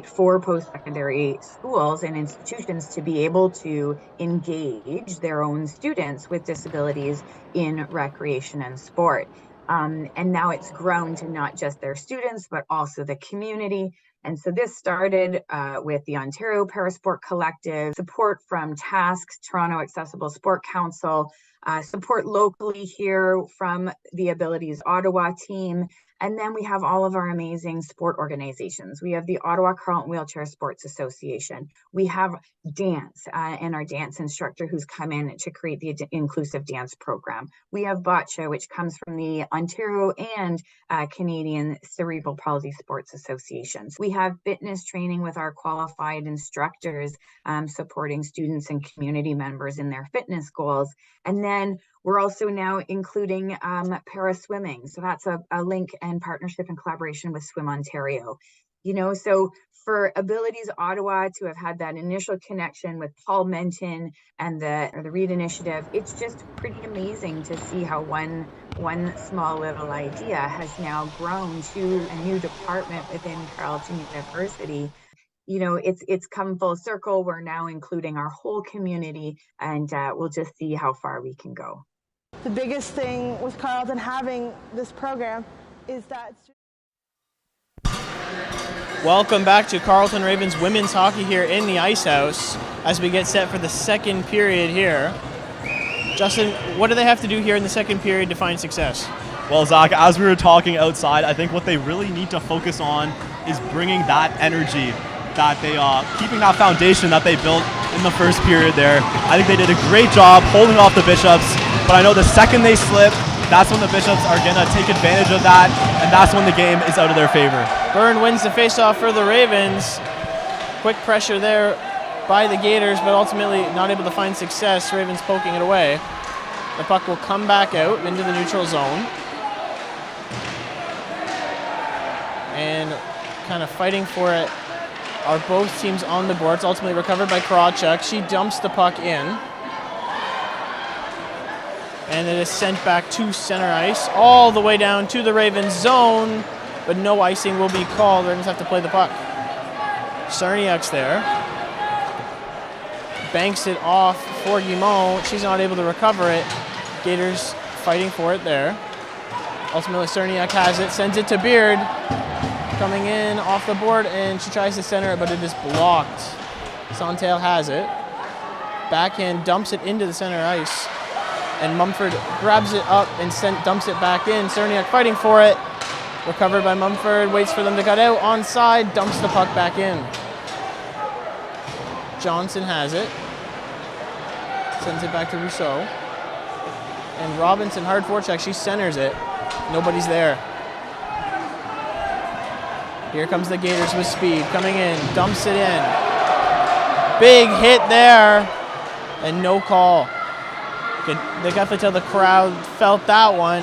for post-secondary schools and institutions to be able to engage their own students with disabilities in recreation and sport. And now it's grown to not just their students, but also the community. And so this started with the Ontario Parasport Collective, support from TASC, Toronto Accessible Sport Council, support locally here from the Abilities Ottawa team. And then we have all of our amazing sport organizations. We have the Ottawa Carleton Wheelchair Sports Association. We have dance and our dance instructor who's come in to create the inclusive dance program. We have bocce, which comes from the Ontario and Canadian Cerebral Palsy Sports Associations. We have fitness training with our qualified instructors supporting students and community members in their fitness goals. And then we're also now including para swimming. So that's a link and partnership and collaboration with Swim Ontario. You know, so for Abilities Ottawa to have had that initial connection with Paul Menton and the READ initiative, it's just pretty amazing to see how one small little idea has now grown to a new department within Carleton University. You know, it's come full circle. We're now including our whole community, and we'll just see how far we can go. The biggest thing with Carleton having this program is that... Welcome back to Carleton Ravens women's hockey here in the Ice House as we get set for the second period here. Justin, what do they have to do here in the second period to find success? Well, Zach, as we were talking outside, I think what they really need to focus on is bringing that energy, that they keeping that foundation that they built in the first period there. I think they did a great job holding off the Bishops, but I know the second they slip, that's when the Bishops are going to take advantage of that, and that's when the game is out of their favor. Byrne wins the faceoff for the Ravens. Quick pressure there by the Gators, but ultimately not able to find success. Ravens poking it away. The puck will come back out into the neutral zone. And kind of fighting for it are both teams on the boards. Ultimately recovered by Krawchuk. She dumps the puck in. And it is sent back to center ice, all the way down to the Ravens zone, but no icing will be called. The Ravens have to play the puck. Sarniuk's there. Banks it off for Guimont. She's not able to recover it. Gators fighting for it there. Ultimately, Cerniak has it, sends it to Beard. Coming in off the board, and she tries to center it, but it is blocked. Santel has it. Backhand dumps it into the center ice. And Mumford grabs it up and dumps it back in. Cerniak fighting for it. Recovered by Mumford, waits for them to cut out. Onside, dumps the puck back in. Johnson has it. Sends it back to Rousseau. And Robinson, hard forecheck, she centers it. Nobody's there. Here comes the Gators with speed, coming in, dumps it in. Big hit there, and no call. They definitely tell the crowd felt that one.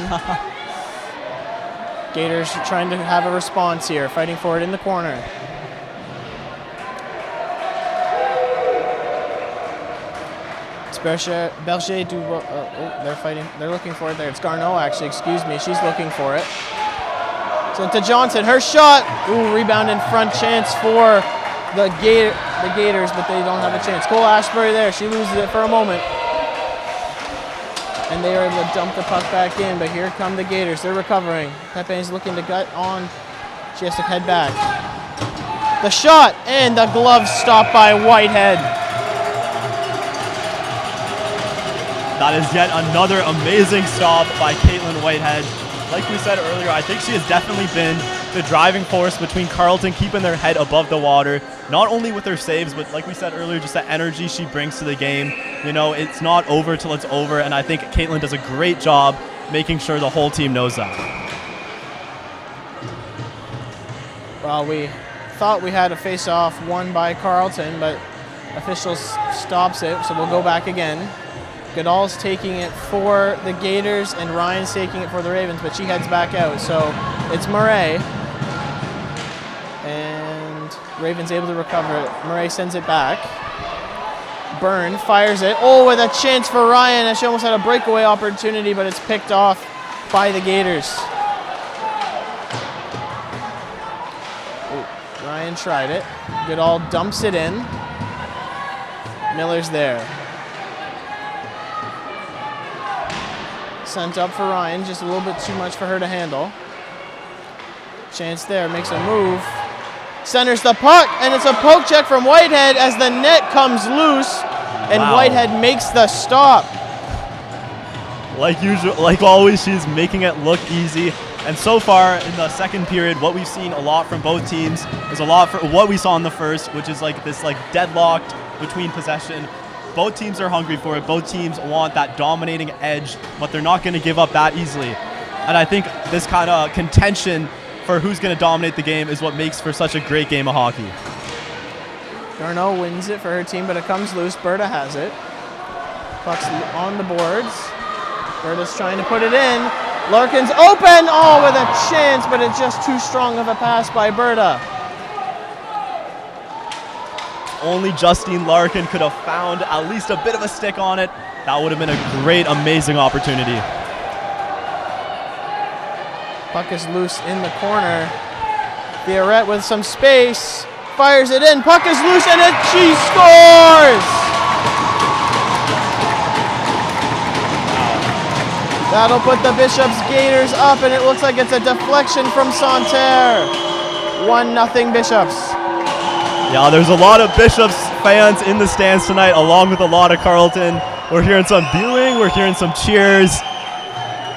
Gators trying to have a response here, fighting for it in the corner. It's Berger they're fighting, they're looking for it there. It's Garneau actually, excuse me, she's looking for it. Sent to Johnson, her shot. Ooh, rebound in front, chance for the Gators, but they don't have a chance. Cole Ashbury there, she loses it for a moment. And they are able to dump the puck back in, but here come the Gators, they're recovering. Pepe is looking to gut on, she has to head back. The shot, and the glove stopped by Whitehead. That is yet another amazing stop by Caitlin Whitehead. Like we said earlier, I think she has definitely been the driving force between Carleton keeping their head above the water, not only with her saves, but like we said earlier, just the energy she brings to the game. You know, it's not over till it's over, and I think Caitlin does a great job making sure the whole team knows that. Well, we thought we had a face-off won by Carleton, but officials stops it, so we'll go back again. Goodall's taking it for the Gators, and Ryan's taking it for the Ravens, but she heads back out. So it's Murray, and Ravens able to recover it. Murray sends it back. Byrne fires it. Oh, with a chance for Ryan, and she almost had a breakaway opportunity, but it's picked off by the Gators. Ooh, Ryan tried it. Goodall dumps it in. Miller's there. Sent up for Ryan, just a little bit too much for her to handle. Chance there, makes a move. Centers the puck, and it's a poke check from Whitehead as the net comes loose, and wow. Whitehead makes the stop. Like usual, like always, she's making it look easy. And so far in the second period, what we've seen a lot from both teams is a lot for what we saw in the first, which is like this like deadlocked between possession. Both teams are hungry for it. Both teams want that dominating edge, but they're not going to give up that easily. And I think this kind of contention for who's going to dominate the game is what makes for such a great game of hockey. Garneau wins it for her team, but it comes loose. Berta has it. Puck's on the boards. Berta's trying to put it in. Larkin's open. Oh, with a chance, but it's just too strong of a pass by Berta. Only Justine Larkin could have found at least a bit of a stick on it. That would have been a great, amazing opportunity. Puck is loose in the corner. Fiorette with some space. Fires it in. Puck is loose, and she scores! That'll put the Bishops Gators up, and it looks like it's a deflection from Santerre. 1-0 Bishops. Yeah, there's a lot of Bishops fans in the stands tonight, along with a lot of Carleton. We're hearing some booing, we're hearing some cheers.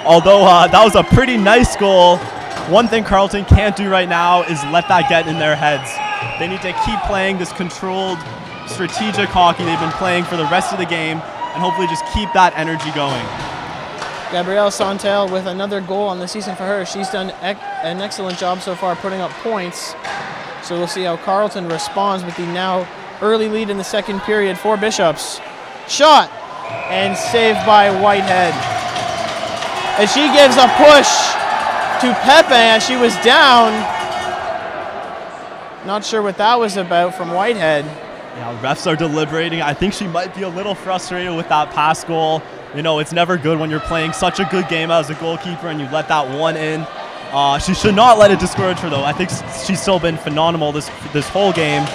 Although that was a pretty nice goal, one thing Carleton can't do right now is let that get in their heads. They need to keep playing this controlled, strategic hockey they've been playing for the rest of the game, and hopefully just keep that energy going. Gabrielle Santel with another goal on the season for her. She's done an excellent job so far putting up points. So we'll see how Carleton responds with the now early lead in the second period for Bishops. Shot and saved by Whitehead. And she gives a push to Pepe as she was down. Not sure what that was about from Whitehead. Yeah, refs are deliberating. I think she might be a little frustrated with that pass goal. You know, it's never good when you're playing such a good game as a goalkeeper and you let that one in. She should not let it discourage her, though. I think she's still been phenomenal this whole game.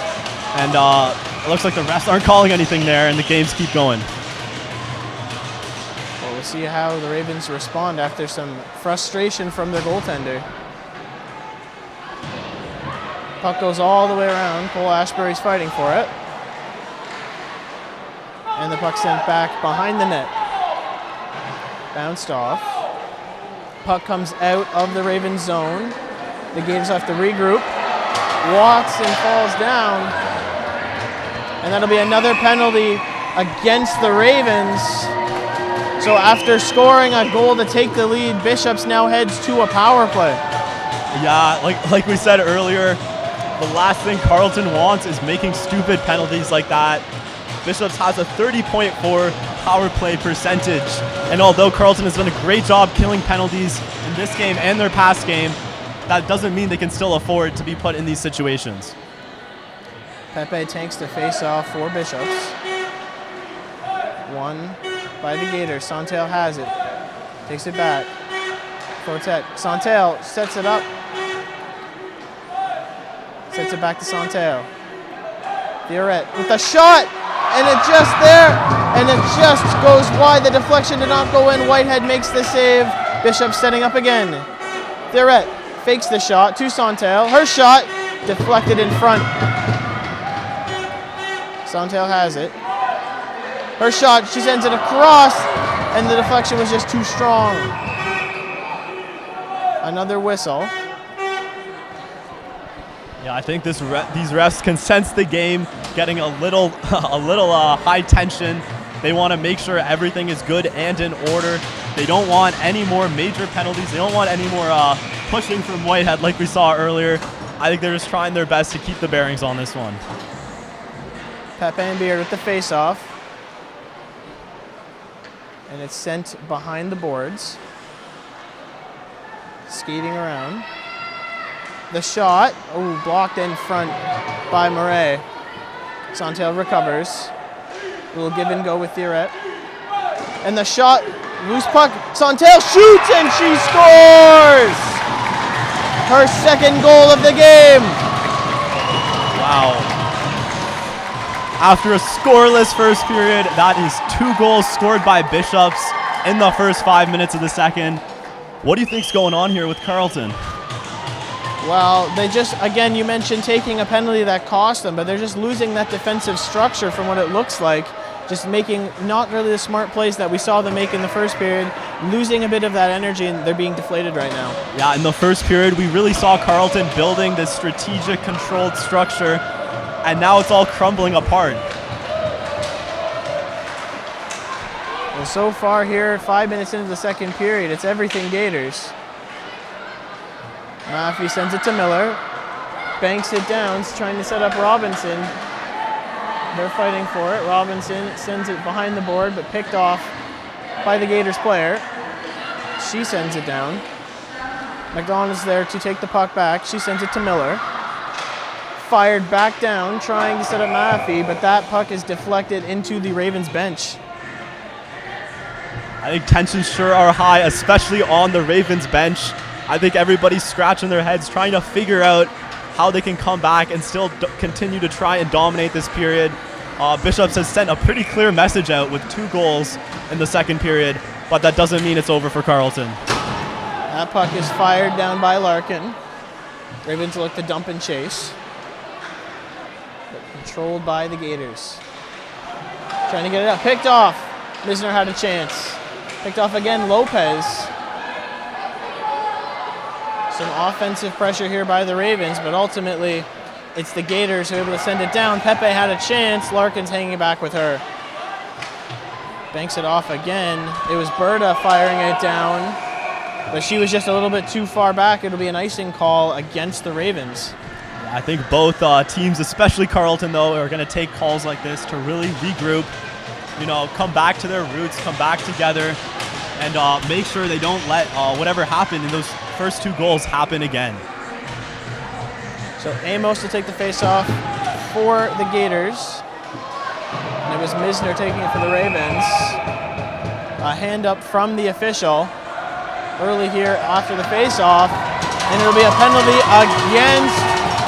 And it looks like the refs aren't calling anything there, and the games keep going. Well, we'll see how the Ravens respond after some frustration from their goaltender. Puck goes all the way around. Cole Ashbury's fighting for it. And the puck sent back behind the net. Bounced off. Puck comes out of the Ravens zone. The Gators have to regroup. Watson falls down. And that'll be another penalty against the Ravens. So after scoring a goal to take the lead, Bishops now heads to a power play. Yeah, like we said earlier, the last thing Carleton wants is making stupid penalties like that. Bishops has a 30.4 power play percentage. And although Carleton has done a great job killing penalties in this game and their past game, that doesn't mean they can still afford to be put in these situations. Pepe tanks the face-off for Bishops. One by the Gators. Santel has it. Takes it back. Fortet. Santel sets it up. Sets it back to Santel. Thierret with a shot! And it just there! And it just goes wide. The deflection did not go in. Whitehead makes the save. Bishop setting up again. Thierret fakes the shot to Santel. Her shot deflected in front. Santel has it. Her shot, she sends it across, and the deflection was just too strong. Another whistle. Yeah, I think these refs can sense the game getting a little high tension. They want to make sure everything is good and in order. They don't want any more major penalties. They don't want any more pushing from Whitehead like we saw earlier. I think they're just trying their best to keep the bearings on this one. Pepe and Beard with the face-off. And it's sent behind the boards. Skating around. The shot, blocked in front by Murray. Santel recovers. A little give and go with Thierret. And the shot, loose puck. Santel shoots and she scores! Her second goal of the game. Wow. After a scoreless first period, that is 2 goals scored by Bishops in the first 5 minutes of the second. What do you think's going on here with Carleton? Well, they just, again, you mentioned taking a penalty that cost them, but they're just losing that defensive structure from what it looks like. Just making not really the smart plays that we saw them make in the first period, losing a bit of that energy, and they're being deflated right now. Yeah, in the first period, we really saw Carleton building this strategic, controlled structure, and now it's all crumbling apart. Well, so far here, 5 minutes into the second period, it's everything Gators. Maffey sends it to Miller. Banks it down, trying to set up Robinson. They're fighting for it. Robinson sends it behind the board, but picked off by the Gators player. She sends it down. McDonald's there to take the puck back. She sends it to Miller. Fired back down, trying to set up Maffey, but that puck is deflected into the Ravens bench. I think tensions sure are high, especially on the Ravens bench. I think everybody's scratching their heads, trying to figure out how they can come back and still continue to try and dominate this period. Bishops has sent a pretty clear message out with 2 goals in the second period, but that doesn't mean it's over for Carleton. That puck is fired down by Larkin. Ravens look to dump and chase, but controlled by the Gators. Trying to get it up, picked off. Misner had a chance. Picked off again, Lopez. Some offensive pressure here by the Ravens, but ultimately it's the Gators who are able to send it down. Pepe had a chance. Larkin's hanging back with her. Banks it off again. It was Berta firing it down, but she was just a little bit too far back. It'll be an icing call against the Ravens. I think both teams, especially Carleton, though, are going to take calls like this to really regroup, come back to their roots, come back together, and make sure they don't let whatever happened in those first 2 goals happen again. So Amos will take the face-off for the Gators. And it was Misner taking it for the Ravens. A hand up from the official early here after the face-off. And it'll be a penalty against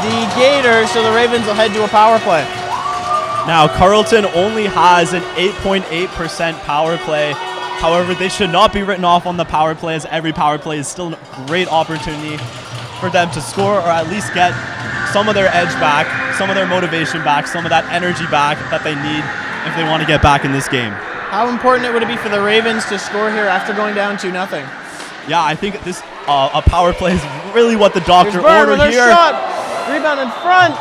the Gators, so the Ravens will head to a power play. Now, Carleton only has an 8.8% power play. However, they should not be written off on the power play, as every power play is still a great opportunity for them to score or at least get some of their edge back, some of their motivation back, some of that energy back that they need if they want to get back in this game. How important would it be for the Ravens to score here after going down 2-0? Yeah, I think this a power play is really what the doctor ordered here. Shot. Rebound in front,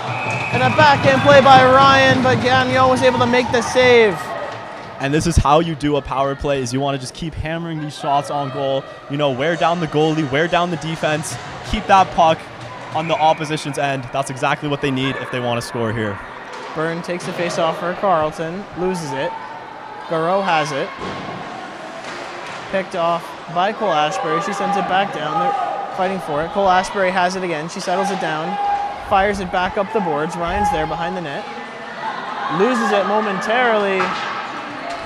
and a backhand play by Ryan, but Gagnon was able to make the save. And this is how you do a power play, is you want to just keep hammering these shots on goal. You know, wear down the goalie, wear down the defense, keep that puck on the opposition's end. That's exactly what they need if they want to score here. Byrne takes the face off for Carleton, loses it. Garreau has it. Picked off by Cole Ashbury. She sends it back down. They're fighting for it. Cole Ashbury has it again. She settles it down, fires it back up the boards. Ryan's there behind the net. Loses it momentarily,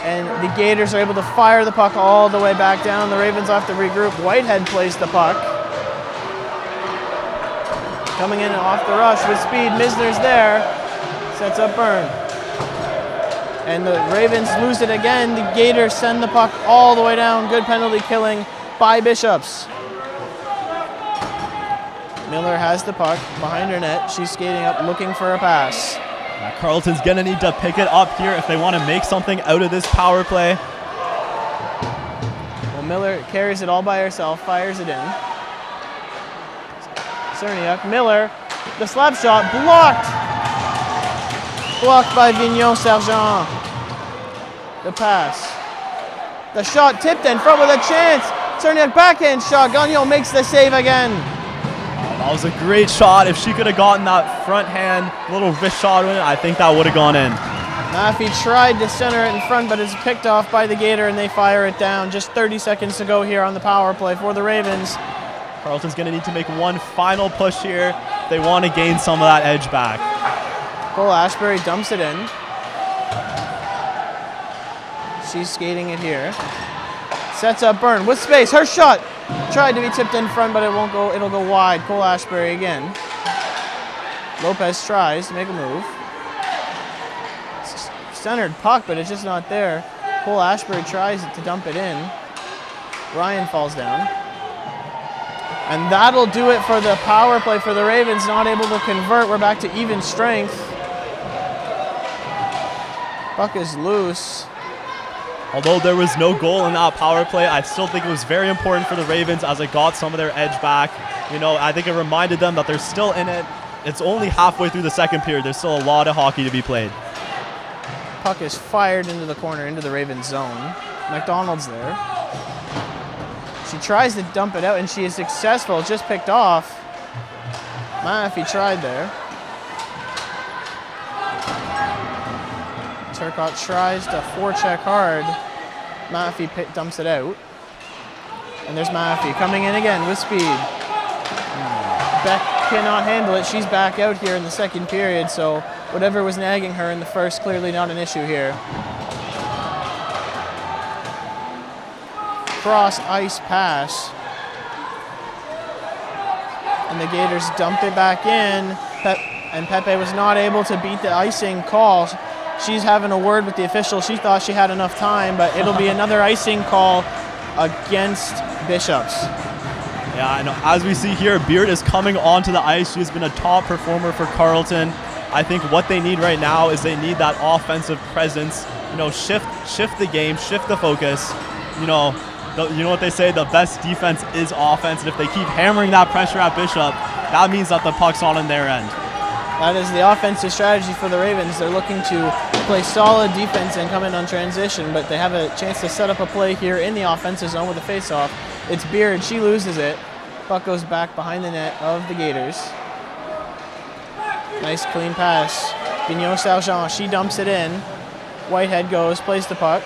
and the Gators are able to fire the puck all the way back down. The Ravens have to regroup. Whitehead plays the puck. Coming in off the rush with speed. Misner's there. Sets up Byrne. And the Ravens lose it again. The Gators send the puck all the way down. Good penalty killing by Bishops. Miller has the puck behind her net. She's skating up looking for a pass. Now Carleton's gonna need to pick it up here if they want to make something out of this power play. Well, Miller carries it all by herself, fires it in. Cerniak, Miller, the slap shot, blocked! Blocked by Vigneault-Sergent. The pass. The shot tipped in front with a chance. Cerniak backhand shot. Gagnon makes the save again. That was a great shot. If she could have gotten that front hand, little wrist shot in it, I think that would have gone in. Maffey tried to center it in front, but it's picked off by the Gator, and they fire it down. Just 30 seconds to go here on the power play for the Ravens. Carleton's going to need to make one final push here. They want to gain some of that edge back. Cole Ashbury dumps it in. She's skating it here. Sets up Byrne with space. Her shot tried to be tipped in front, but it won't go. It'll go wide. Cole Ashbury again. Lopez tries to make a move. Centered puck, but it's just not there. Cole Ashbury tries to dump it in. Ryan falls down. And that'll do it for the power play for the Ravens. Not able to convert. We're back to even strength. Puck is loose. Although there was no goal in that power play, I still think it was very important for the Ravens as it got some of their edge back. You know, I think it reminded them that they're still in it. It's only halfway through the second period. There's still a lot of hockey to be played. Puck is fired into the corner, into the Ravens zone. McDonald's there. She tries to dump it out, and she is successful. Just picked off. Maffey tried there. Turcotte tries to forecheck hard. Maffey dumps it out. And there's Maffey coming in again with speed. Beck cannot handle it. She's back out here in the second period, so whatever was nagging her in the first, clearly not an issue here. Cross ice pass. And the Gators dumped it back in. And Pepe was not able to beat the icing call. She's having a word with the official. She thought she had enough time, but it'll be another icing call against Bishops. Yeah, I know. As we see here, Beard is coming onto the ice. She's been a top performer for Carleton. I think what they need right now is they need that offensive presence. You know, shift the game, shift the focus. You know what they say, the best defense is offense. And if they keep hammering that pressure at Bishop, that means that the puck's not on their end. That is the offensive strategy for the Ravens. They're looking to play solid defense and come in on transition, but they have a chance to set up a play here in the offensive zone with a face-off. It's Beard. She loses it. Puck goes back behind the net of the Gators. Nice clean pass. Vigneault-Sergent, she dumps it in. Whitehead goes, plays the puck.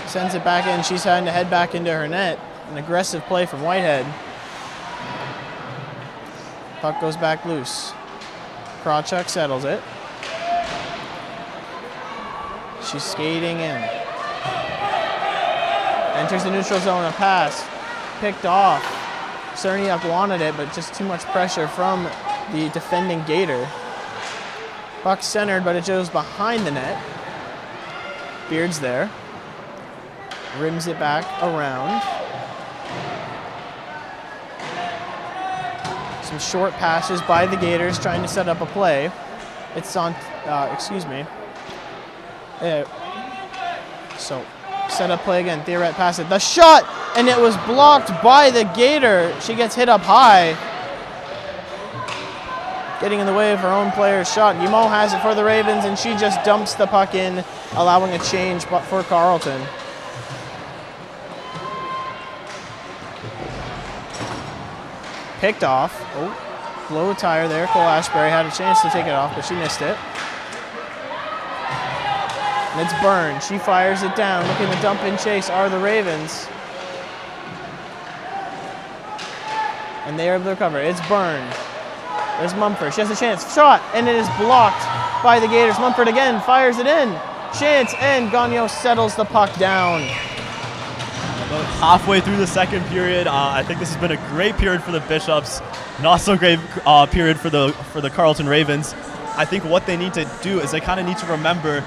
Sends it back in. She's having to head back into her net. An aggressive play from Whitehead. Puck goes back loose. Krawchuk settles it. She's skating in. Enters the neutral zone, a pass. Picked off. Cerniak wanted it, but just too much pressure from the defending Gator. Puck centered, but it goes behind the net. Beard's there. rims it back around. Some short passes by the Gators trying to set up a play. It's on, so set up play again. Theoret pass it. The shot, and it was blocked by the Gator. She gets hit up high, getting in the way of her own player's shot. Guimont has it for the Ravens, and she just dumps the puck in, allowing a change for Carleton. Picked off. Oh, blow a tire there. Cole Ashbury had a chance to take it off, but she missed it. And it's Byrne. She fires it down. Looking to dump and chase are the Ravens. And they are able to recover. It's Byrne. There's Mumford. She has a chance. Shot, and it is blocked by the Gators. Mumford again fires it in. Chance, and Gagnon settles the puck down. About halfway through the second period, I think this has been a great period for the Bishops. Not so great period for the Carleton Ravens. I think what they need to do is they kind of need to remember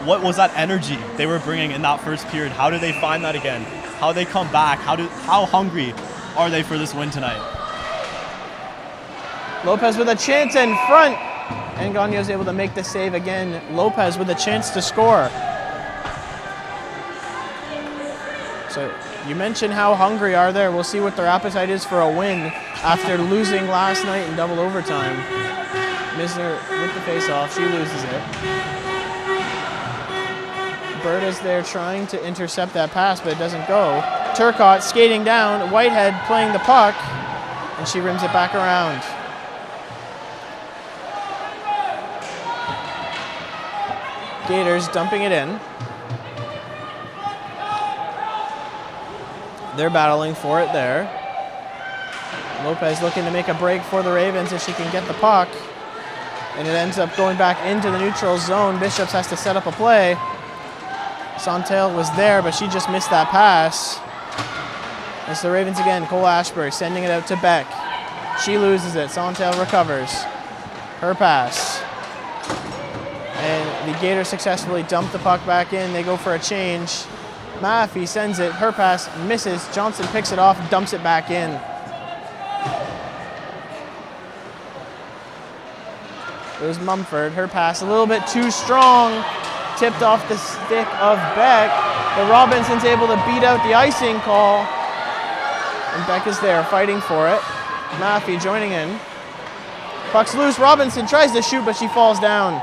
what was that energy they were bringing in that first period. How do they find that again? How they come back? How hungry are they for this win tonight? Lopez with a chance in front, and Gagnon is able to make the save again. Lopez with a chance to score. So you mentioned how hungry are they. We'll see what their appetite is for a win after losing last night in double overtime. Misner with the face-off. She loses it. Berta's there trying to intercept that pass, but it doesn't go. Turcotte skating down. Whitehead playing the puck, and she rims it back around. Gators dumping it in. They're battling for it there. Lopez looking to make a break for the Ravens if she can get the puck. And it ends up going back into the neutral zone. Bishops has to set up a play. Santel was there, but she just missed that pass. It's the Ravens again. Cole Ashbury sending it out to Beck. She loses it. Santel recovers. Her pass. And the Gators successfully dump the puck back in. They go for a change. Maffey sends it. Her pass misses. Johnson picks it off, dumps it back in. It was Mumford. Her pass a little bit too strong. Tipped off the stick of Beck. But Robinson's able to beat out the icing call. And Beck is there fighting for it. Maffey joining in. Puck's loose. Robinson tries to shoot, but she falls down.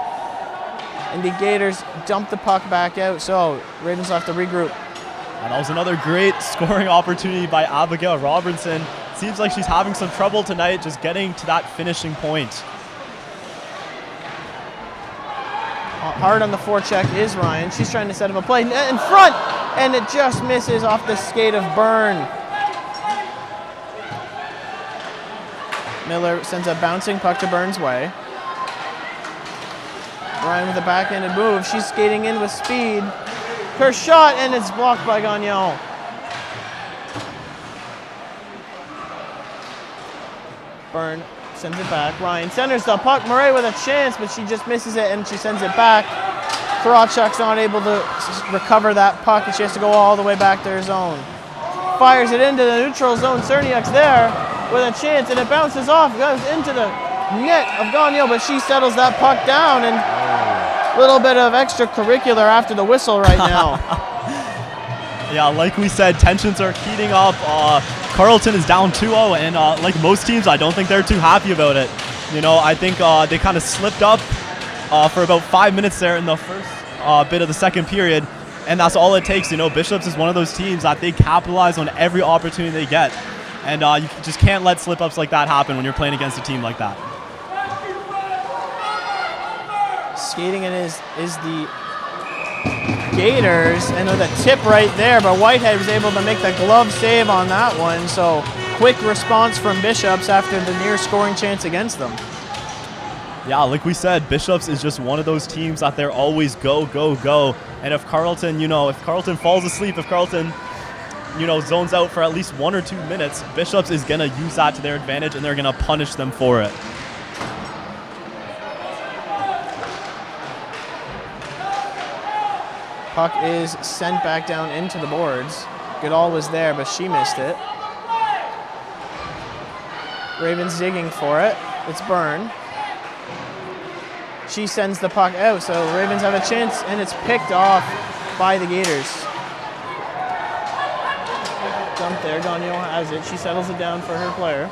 And the Gators dump the puck back out. So Ravens will have to regroup. And that was another great scoring opportunity by Abigail Robertson. Seems like she's having some trouble tonight just getting to that finishing point. Hard on the forecheck is Ryan. She's trying to set up a play in front, and it just misses off the skate of Byrne. Miller sends a bouncing puck to Byrne's way. Ryan with a backhanded move. She's skating in with speed. Her shot, and it's blocked by Gagnon. Byrne sends it back. Ryan centers the puck. Murray with a chance, but she just misses it, and she sends it back. Krawchuk's not able to recover that puck, and she has to go all the way back to her zone. Fires it into the neutral zone. Cerniak's there with a chance, and it bounces off. Goes into the net of Gagnon, but she settles that puck down, and a little bit of extracurricular after the whistle right now. Yeah, like we said, tensions are heating up. Carleton is down 2-0, and like most teams, I don't think they're too happy about it. You know, I think they kind of slipped up for about 5 minutes there in the first bit of the second period, and that's all it takes. You know, Bishops is one of those teams that they capitalize on every opportunity they get, and you just can't let slip-ups like that happen when you're playing against a team like that. Skating in is the Gators, and with a tip right there, but Whitehead was able to make the glove save on that one, so quick response from Bishops after the near scoring chance against them. Yeah, like we said, Bishops is just one of those teams that they're always go, go, go, and if Carleton, if Carleton falls asleep, if Carleton, zones out for at least 1 or 2 minutes, Bishops is going to use that to their advantage, and they're going to punish them for it. Puck is sent back down into the boards. Goodall was there, but she missed it. Ravens digging for it. It's Byrne. She sends the puck out, so Ravens have a chance, and it's picked off by the Gators. Dump there, Gagnon has it. She settles it down for her player.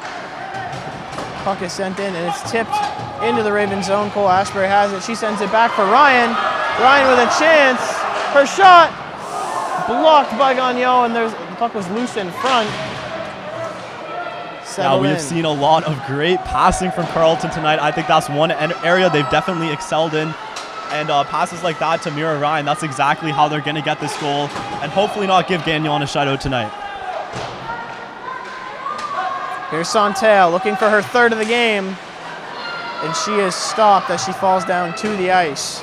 Puck is sent in, and it's tipped into the Ravens zone. Cole Ashbury has it. She sends it back for Ryan. Ryan with a chance. Her shot blocked by Gagnon, and the puck was loose in front. Yeah, we have seen a lot of great passing from Carleton tonight. I think that's one area they've definitely excelled in. And passes like that to Mira Ryan, that's exactly how they're going to get this goal. And hopefully not give Gagnon a shutout tonight. Here's Santel looking for her third of the game. And she is stopped as she falls down to the ice.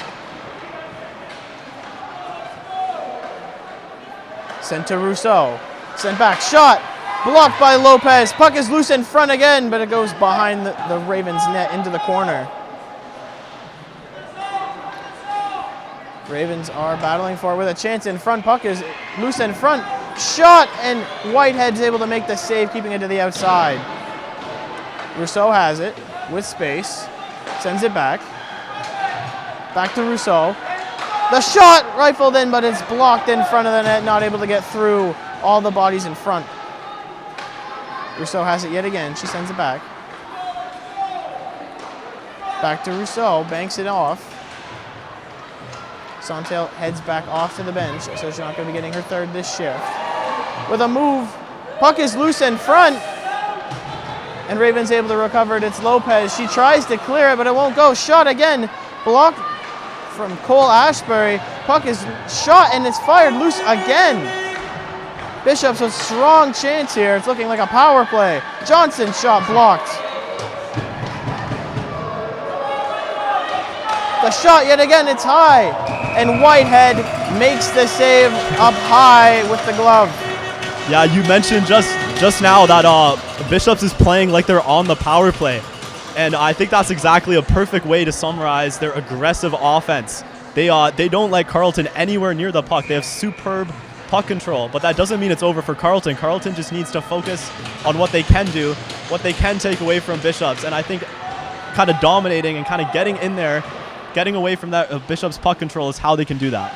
Sent to Rousseau. Sent back. Shot. Blocked by Lopez. Puck is loose in front again, but it goes behind the Ravens net into the corner. Ravens are battling for it with a chance in front. Puck is loose in front. Shot, and Whitehead's able to make the save, keeping it to the outside. Rousseau has it with space. Sends it back. Back to Rousseau. The shot rifled in, but it's blocked in front of the net, not able to get through all the bodies in front. Rousseau has it yet again. She sends it back. Back to Rousseau. Banks it off. Santel heads back off to the bench, so she's not going to be getting her third this shift. With a move. Puck is loose in front. And Ravens able to recover it. It's Lopez. She tries to clear it, but it won't go. Shot again. Blocked from Cole Ashbury. Puck is shot, and it's fired loose again. Bishop's a strong chance here. It's looking like a power play. Johnson shot blocked. The shot yet again, it's high. And Whitehead makes the save up high with the glove. Yeah, you mentioned just now that Bishops is playing like they're on the power play. And I think that's exactly a perfect way to summarize their aggressive offense. They don't let Carleton anywhere near the puck. They have superb puck control, but that doesn't mean it's over for Carleton. Carleton just needs to focus on what they can do, what they can take away from Bishops, and I think kind of dominating and kind of getting in there, getting away from that Bishops puck control is how they can do that.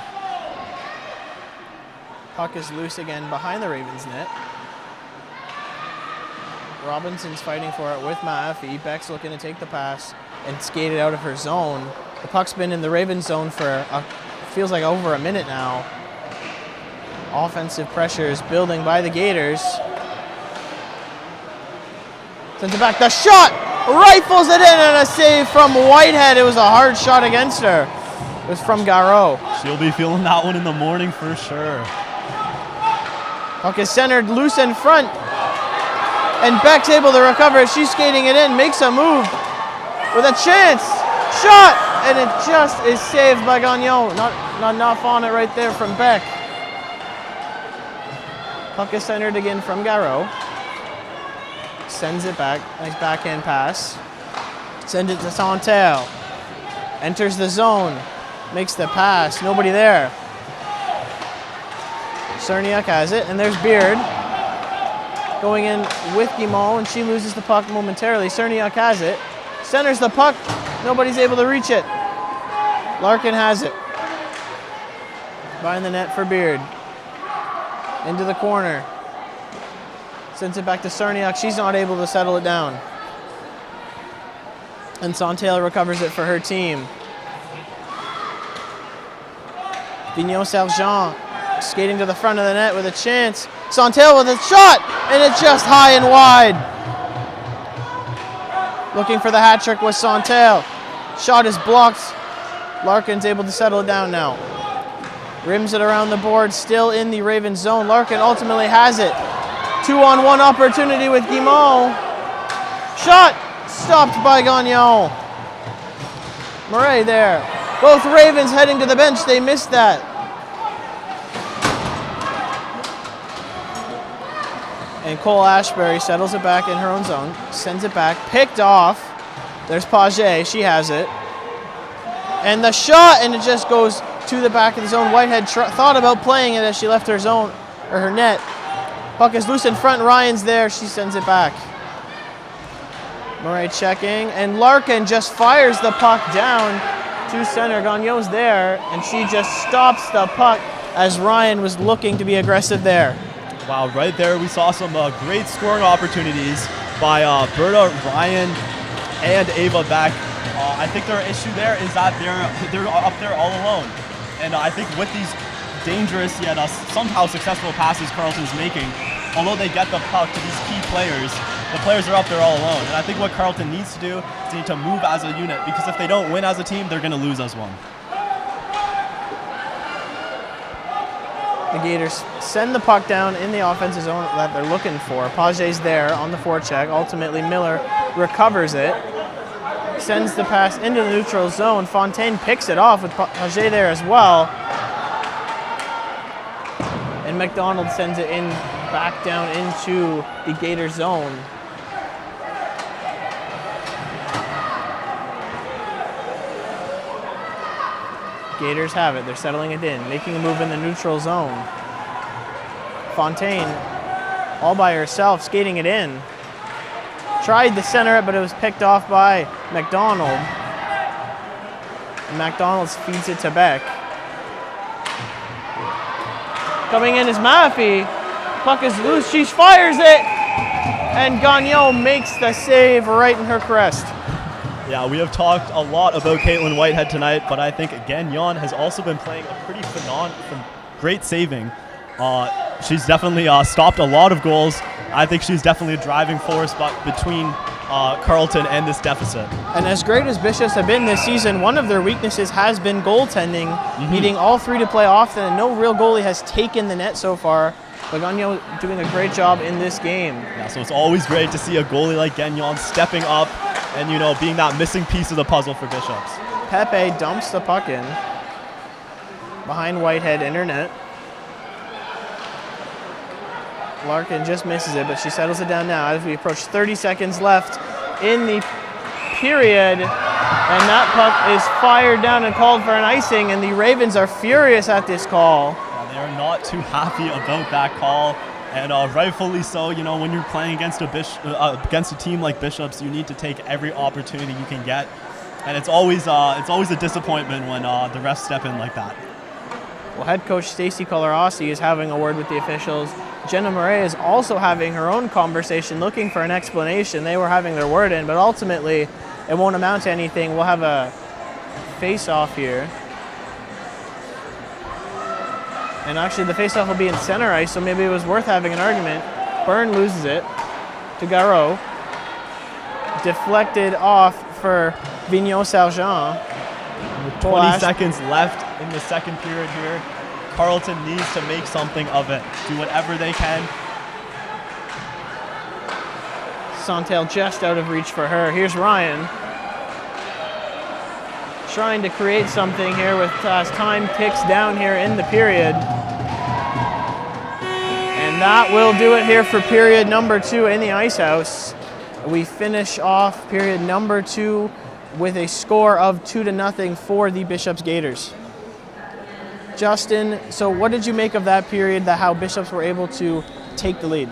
Puck is loose again behind the Ravens net. Robinson's fighting for it with Mahaffey. Beck's looking to take the pass and skate it out of her zone. The puck's been in the Ravens zone for feels like over a minute now. Offensive pressure is building by the Gators. Sends it back. The shot rifles it in, and a save from Whitehead. It was a hard shot against her. It was from Garreau. She'll be feeling that one in the morning for sure. Puck is centered loose in front. And Beck's able to recover it. She's skating it in, makes a move with a chance. Shot! And it just is saved by Gagnon. Not enough on it right there from Beck. Puck is centered again from Garreau. Sends it back. Nice backhand pass. Sends it to Santel. Enters the zone. Makes the pass. Nobody there. Cerniak has it, and there's Beard. Going in with Guimont, and she loses the puck momentarily. Cerniak has it. Centers the puck. Nobody's able to reach it. Larkin has it. Behind the net for Beard. Into the corner. Sends it back to Cerniak. She's not able to settle it down. And Santel recovers it for her team. Vigneault-Sergent skating to the front of the net with a chance. Santel with a shot, and it's just high and wide. Looking for the hat trick with Santel. Shot is blocked. Larkin's able to settle it down now. Rims it around the board, still in the Ravens zone. Larkin ultimately has it. 2-on-1 opportunity with Guimont. Shot stopped by Gagnon. Murray there. Both Ravens heading to the bench. They missed that. And Cole Ashbury settles it back in her own zone. Sends it back. Picked off. There's Paget. She has it. And the shot, and it just goes to the back of the zone. Whitehead thought about playing it as she left her zone, or her net. Puck is loose in front. Ryan's there. She sends it back. Murray checking, and Larkin just fires the puck down to center. Gagneau's there, and she just stops the puck as Ryan was looking to be aggressive there. Wow, right there we saw some great scoring opportunities by Berta, Ryan, and Ava Beck. I think their issue there is that they're up there all alone. And I think with these dangerous yet somehow successful passes Carleton's making, although they get the puck to these key players, the players are up there all alone. And I think what Carleton needs to do is they need to move as a unit, because if they don't win as a team, they're going to lose as one. The Gators send the puck down in the offensive zone that they're looking for. Paget's there on the forecheck. Ultimately, Miller recovers it. Sends the pass into the neutral zone. Fontaine picks it off with Paget there as well. And McDonald sends it in back down into the Gator zone. Gators have it. They're settling it in, making a move in the neutral zone. Fontaine, all by herself, skating it in. Tried to center it, but it was picked off by McDonald. And McDonald feeds it to Beck. Coming in is Maffey. Puck is loose. She fires it. And Gagnon makes the save right in her crest. Yeah, we have talked a lot about Caitlin Whitehead tonight, but I think Gagnon has also been playing a pretty great saving. She's definitely stopped a lot of goals. I think she's definitely a driving force between Carleton and this deficit. And as great as Bishops have been this season, one of their weaknesses has been goaltending, needing all three to play often, and no real goalie has taken the net so far. But Gagnon doing a great job in this game. Yeah, so it's always great to see a goalie like Gagnon stepping up and, being that missing piece of the puzzle for Bishops. Pepe dumps the puck in behind Whitehead in her net. Larkin just misses it, but she settles it down now as we approach 30 seconds left in the period. And that puck is fired down and called for an icing, and the Ravens are furious at this call. Yeah, they are not too happy about that call, and rightfully so. When you're playing against a team like Bishops, you need to take every opportunity you can get, and it's always a disappointment when the refs step in like that. Well, head coach Stacey Colarossi is having a word with the officials. Jenna Murray is also having her own conversation, looking for an explanation. They were having their word in, but ultimately it won't amount to anything. We'll have a face-off here. And actually the face-off will be in center ice, so maybe it was worth having an argument. Byrne loses it to Garreau. Deflected off for Vigneault-Sargent. With 20 seconds left in the second period here, Carleton needs to make something of it. Do whatever they can. Santel just out of reach for her. Here's Ryan. Trying to create something here with as time ticks down here in the period. And that will do it here for period number 2 in the Ice House. We finish off period number 2 with a score of 2-0 for the Bishops Gators. Justin, so what did you make of that period, how Bishops were able to take the lead?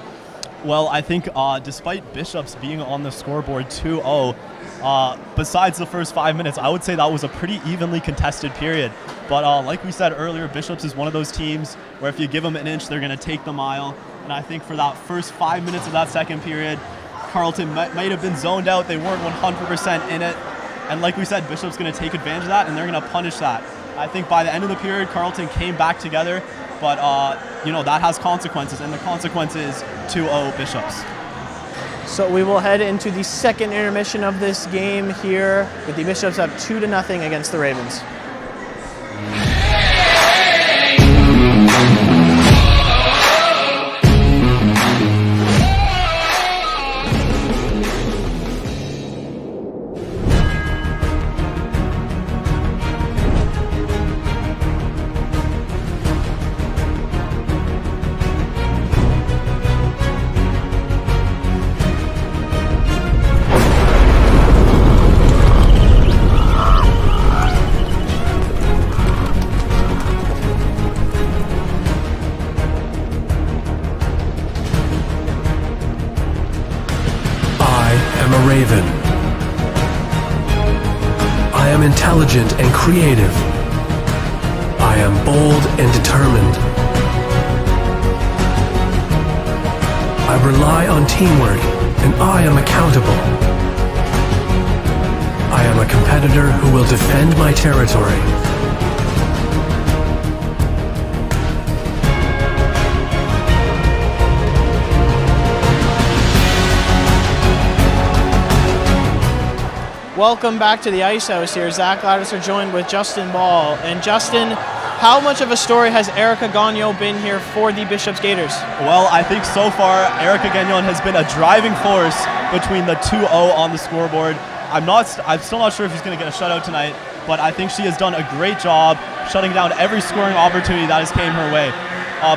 Well, I think despite Bishops being on the scoreboard 2-0, besides the first 5 minutes, I would say that was a pretty evenly contested period. But like we said earlier, Bishops is one of those teams where if you give them an inch, they're going to take the mile. And I think for that first 5 minutes of that second period, Carleton might have been zoned out. They weren't 100% in it. And like we said, Bishop's going to take advantage of that, and they're going to punish that. I think by the end of the period, Carleton came back together, but that has consequences, and the consequence is 2-0 Bishops. So we will head into the second intermission of this game here with the Bishops up 2-0 against the Ravens. creative. I am bold and determined. I rely on teamwork, and I am accountable. I am a competitor who will defend my territory. Welcome back to the Ice House here. Zach Lattiser joined with Justin Ball. And Justin, how much of a story has Erica Gagnon been here for the Bishop's Gators? Well, I think so far Erica Gagnon has been a driving force between the 2-0 on the scoreboard. I'm still not sure if she's going to get a shutout tonight, but I think she has done a great job shutting down every scoring opportunity that has came her way.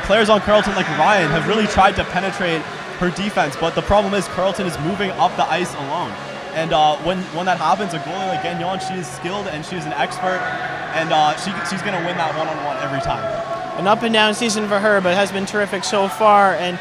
Players on Carleton like Ryan have really tried to penetrate her defense, but the problem is Carleton is moving up the ice alone. And when that happens, a goalie like Gagnon, she is skilled and she's an expert, and she's going to win that one-on-one every time. An up-and-down season for her, but has been terrific so far. And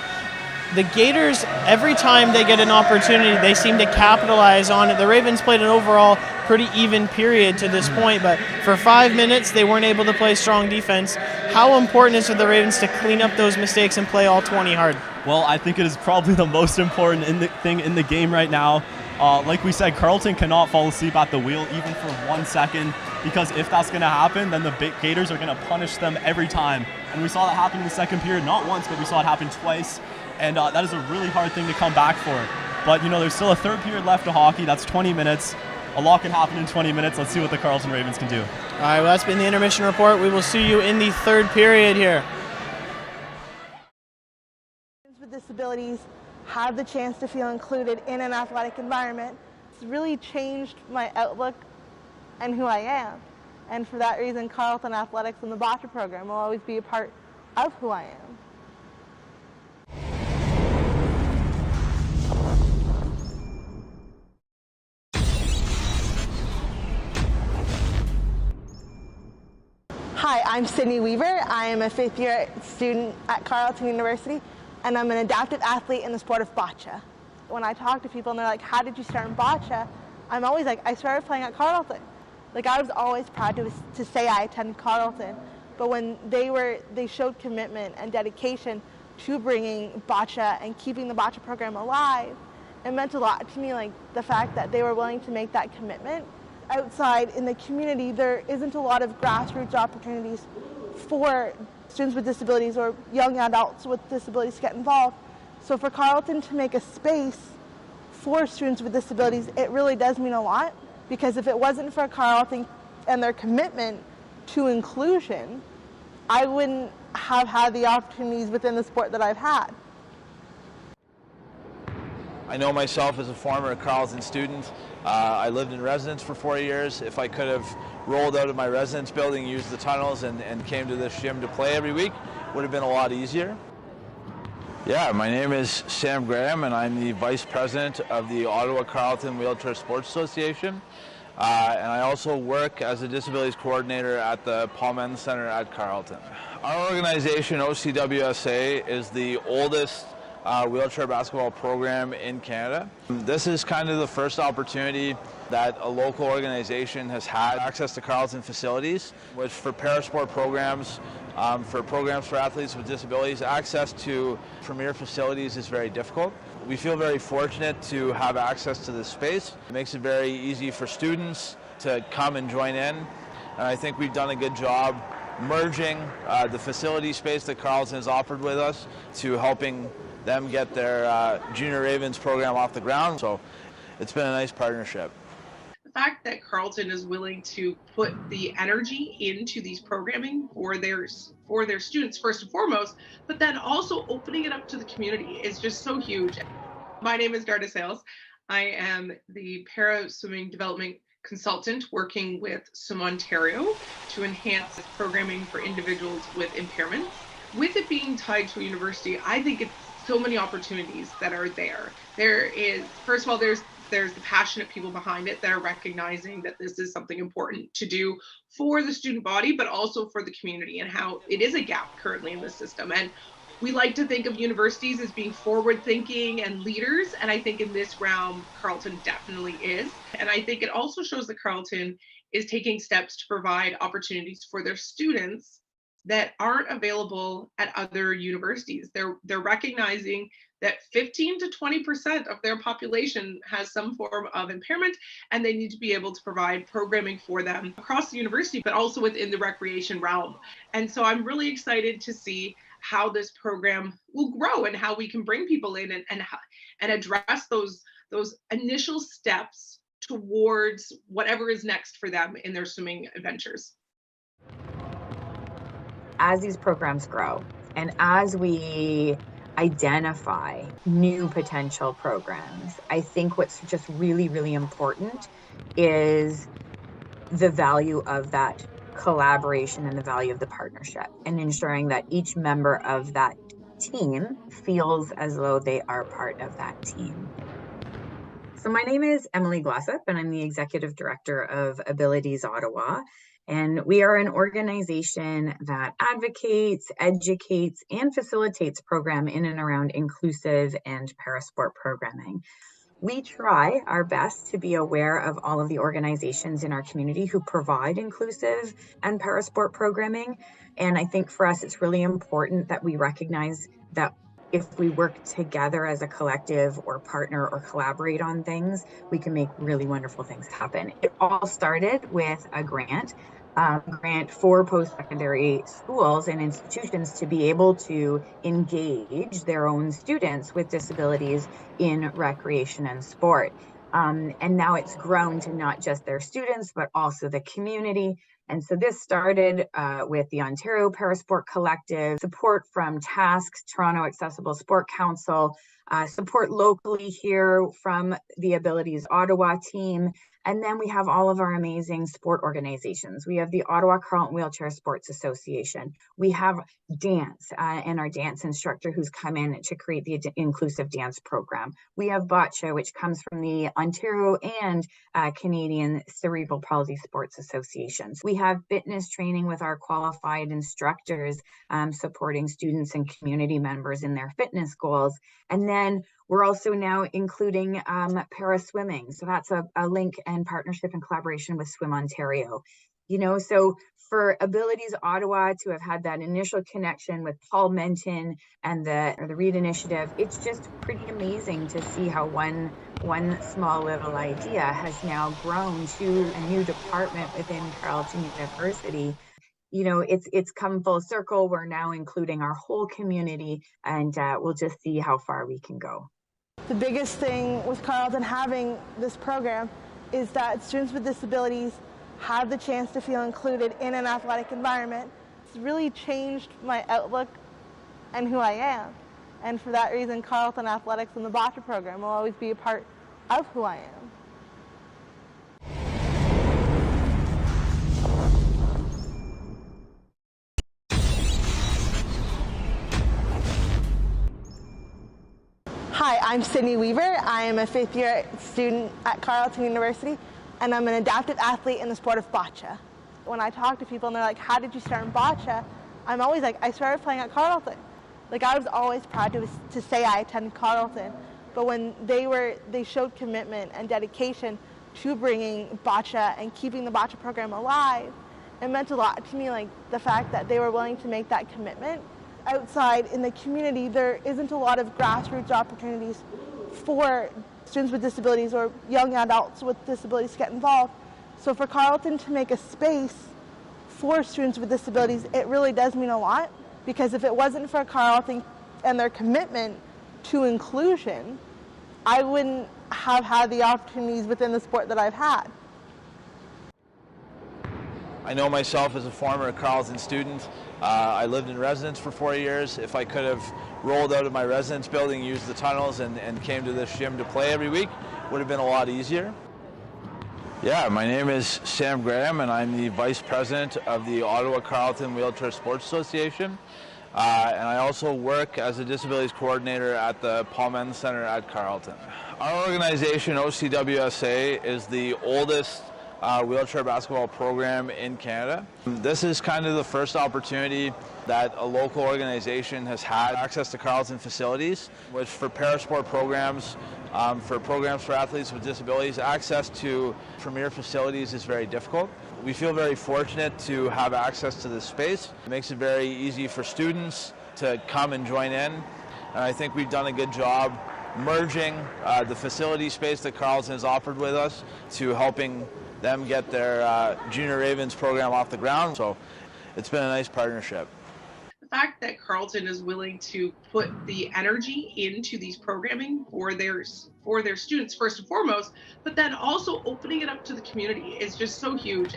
the Gators, every time they get an opportunity, they seem to capitalize on it. The Ravens played an overall pretty even period to this point, but for 5 minutes, they weren't able to play strong defense. How important is it for the Ravens to clean up those mistakes and play all 20 hard? Well, I think it is probably the most important thing in the game right now. Like we said, Carleton cannot fall asleep at the wheel even for 1 second, because if that's going to happen, then the Gators are going to punish them every time. And we saw that happen in the second period, not once, but we saw it happen twice. And that is a really hard thing to come back for. But, you know, there's still a third period left of hockey. That's 20 minutes. A lot can happen in 20 minutes. Let's see what the Carleton Ravens can do. All right, well, that's been the intermission report. We will see you in the third period here. With disabilities have the chance to feel included in an athletic environment. It's really changed my outlook and who I am. And for that reason, Carleton Athletics and the Boccia program will always be a part of who I am. Hi, I'm Sydney Weaver. I am a fifth-year student at Carleton University, and I'm an adaptive athlete in the sport of boccia. When I talk to people and they're like, how did you start in boccia? I'm always like, I started playing at Carleton. Like, I was always proud to say I attended Carleton, but when they showed commitment and dedication to bringing boccia and keeping the boccia program alive, it meant a lot to me, like the fact that they were willing to make that commitment. Outside in the community, there isn't a lot of grassroots opportunities for students with disabilities or young adults with disabilities to get involved. So for Carleton to make a space for students with disabilities, it really does mean a lot, because if it wasn't for Carleton and their commitment to inclusion, I wouldn't have had the opportunities within the sport that I've had. I know myself as a former Carleton student. I lived in residence for 4 years. If I could have rolled out of my residence building, used the tunnels, and came to this gym to play every week, would have been a lot easier. Yeah, my name is Sam Graham, and I'm the Vice President of the Ottawa Carleton Wheelchair Sports Association. And I also work as a disabilities coordinator at the Paul Men's Center at Carleton. Our organization, OCWSA, is the oldest wheelchair basketball program in Canada. This is kind of the first opportunity that a local organization has had access to Carleton facilities, which for parasport programs, for programs for athletes with disabilities, access to premier facilities is very difficult. We feel very fortunate to have access to this space. It makes it very easy for students to come and join in. And I think we've done a good job merging the facility space that Carleton has offered with us to helping them get their Junior Ravens program off the ground. So it's been a nice partnership. The fact that Carleton is willing to put the energy into these programming for their students first and foremost, but then also opening it up to the community is just so huge. My name is Darda Sales. I am the para swimming development consultant working with Swim Ontario to enhance programming for individuals with impairments. With it being tied to a university, I think it's so many opportunities that are there. There is, first of all, there's the passionate people behind it that are recognizing that this is something important to do for the student body, but also for the community, and how it is a gap currently in the system. And we like to think of universities as being forward thinking and leaders, and I think in this realm, Carleton definitely is. And I think it also shows that Carleton is taking steps to provide opportunities for their students that aren't available at other universities. They're recognizing that 15 to 20% of their population has some form of impairment, and they need to be able to provide programming for them across the university, but also within the recreation realm. And so I'm really excited to see how this program will grow and how we can bring people in and address those initial steps towards whatever is next for them in their swimming adventures. As these programs grow and as we identify new potential programs, I think what's just really, really important is the value of that collaboration and the value of the partnership, and ensuring that each member of that team feels as though they are part of that team. So my name is Emily Glossop, and I'm the Executive Director of Abilities Ottawa. And we are an organization that advocates, educates, and facilitates program in and around inclusive and parasport programming. We try our best to be aware of all of the organizations in our community who provide inclusive and parasport programming. And I think for us, it's really important that we recognize that if we work together as a collective or partner or collaborate on things, we can make really wonderful things happen. It all started with a grant for post-secondary schools and institutions to be able to engage their own students with disabilities in recreation and sport. And now it's grown to not just their students, but also the community. And so this started with the Ontario Parasport Collective, support from TASC, Toronto Accessible Sport Council, support locally here from the Abilities Ottawa team. And then we have all of our amazing sport organizations. We have the Ottawa Carleton Wheelchair Sports Association. We have dance and our dance instructor who's come in to create the inclusive dance program. We have bocce, which comes from the Ontario and Canadian Cerebral Palsy Sports Associations. We have fitness training with our qualified instructors supporting students and community members in their fitness goals. And then we're also now including para swimming. So that's a link and partnership and collaboration with Swim Ontario. You know, so for Abilities Ottawa to have had that initial connection with Paul Menton and the READ initiative, it's just pretty amazing to see how one small little idea has now grown to a new department within Carleton University. You know, it's come full circle. We're now including our whole community, and we'll just see how far we can go. The biggest thing with Carleton having this program is that students with disabilities have the chance to feel included in an athletic environment. It's really changed my outlook and who I am. And for that reason, Carleton Athletics and the bocce program will always be a part of who I am. Hi, I'm Sydney Weaver. I am a fifth-year student at Carleton University, and I'm an adapted athlete in the sport of bocce. When I talk to people and they're like, how did you start in bocce? I'm always like, I started playing at Carleton. Like, I was always proud to say I attended Carleton, but when they showed commitment and dedication to bringing bocce and keeping the bocce program alive, it meant a lot to me, like the fact that they were willing to make that commitment. Outside in the community, there isn't a lot of grassroots opportunities for students with disabilities or young adults with disabilities to get involved. So for Carleton to make a space for students with disabilities, it really does mean a lot, because if it wasn't for Carleton and their commitment to inclusion, I wouldn't have had the opportunities within the sport that I've had. I know myself as a former Carleton student. I lived in residence for 4 years. If I could have rolled out of my residence building, used the tunnels, and came to this gym to play every week, would have been a lot easier. Yeah, my name is Sam Graham, and I'm the Vice President of the Ottawa Carleton Wheelchair Sports Association. And I also work as a Disabilities Coordinator at the Paul Menton Centre at Carleton. Our organization, OCWSA, is the oldest wheelchair basketball program in Canada. This is kind of the first opportunity that a local organization has had access to Carleton facilities, which for parasport programs, for programs for athletes with disabilities, access to premier facilities is very difficult. We feel very fortunate to have access to this space. It makes it very easy for students to come and join in. And I think we've done a good job merging the facility space that Carleton has offered with us to helping them get their Junior Ravens program off the ground. So it's been a nice partnership. The fact that Carleton is willing to put the energy into these programming for their students first and foremost, but then also opening it up to the community is just so huge.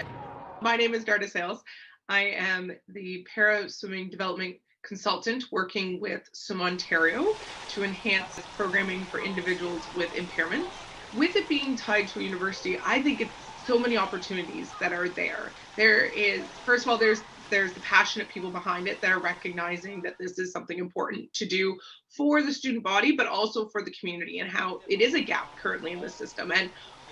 My name is Garda Sales. I am the para swimming development consultant working with Swim Ontario to enhance programming for individuals with impairments. With it being tied to a university, I think it's so many opportunities that are there. There is, first of all, there's the passionate people behind it that are recognizing that this is something important to do for the student body, but also for the community, and how it is a gap currently in the system. And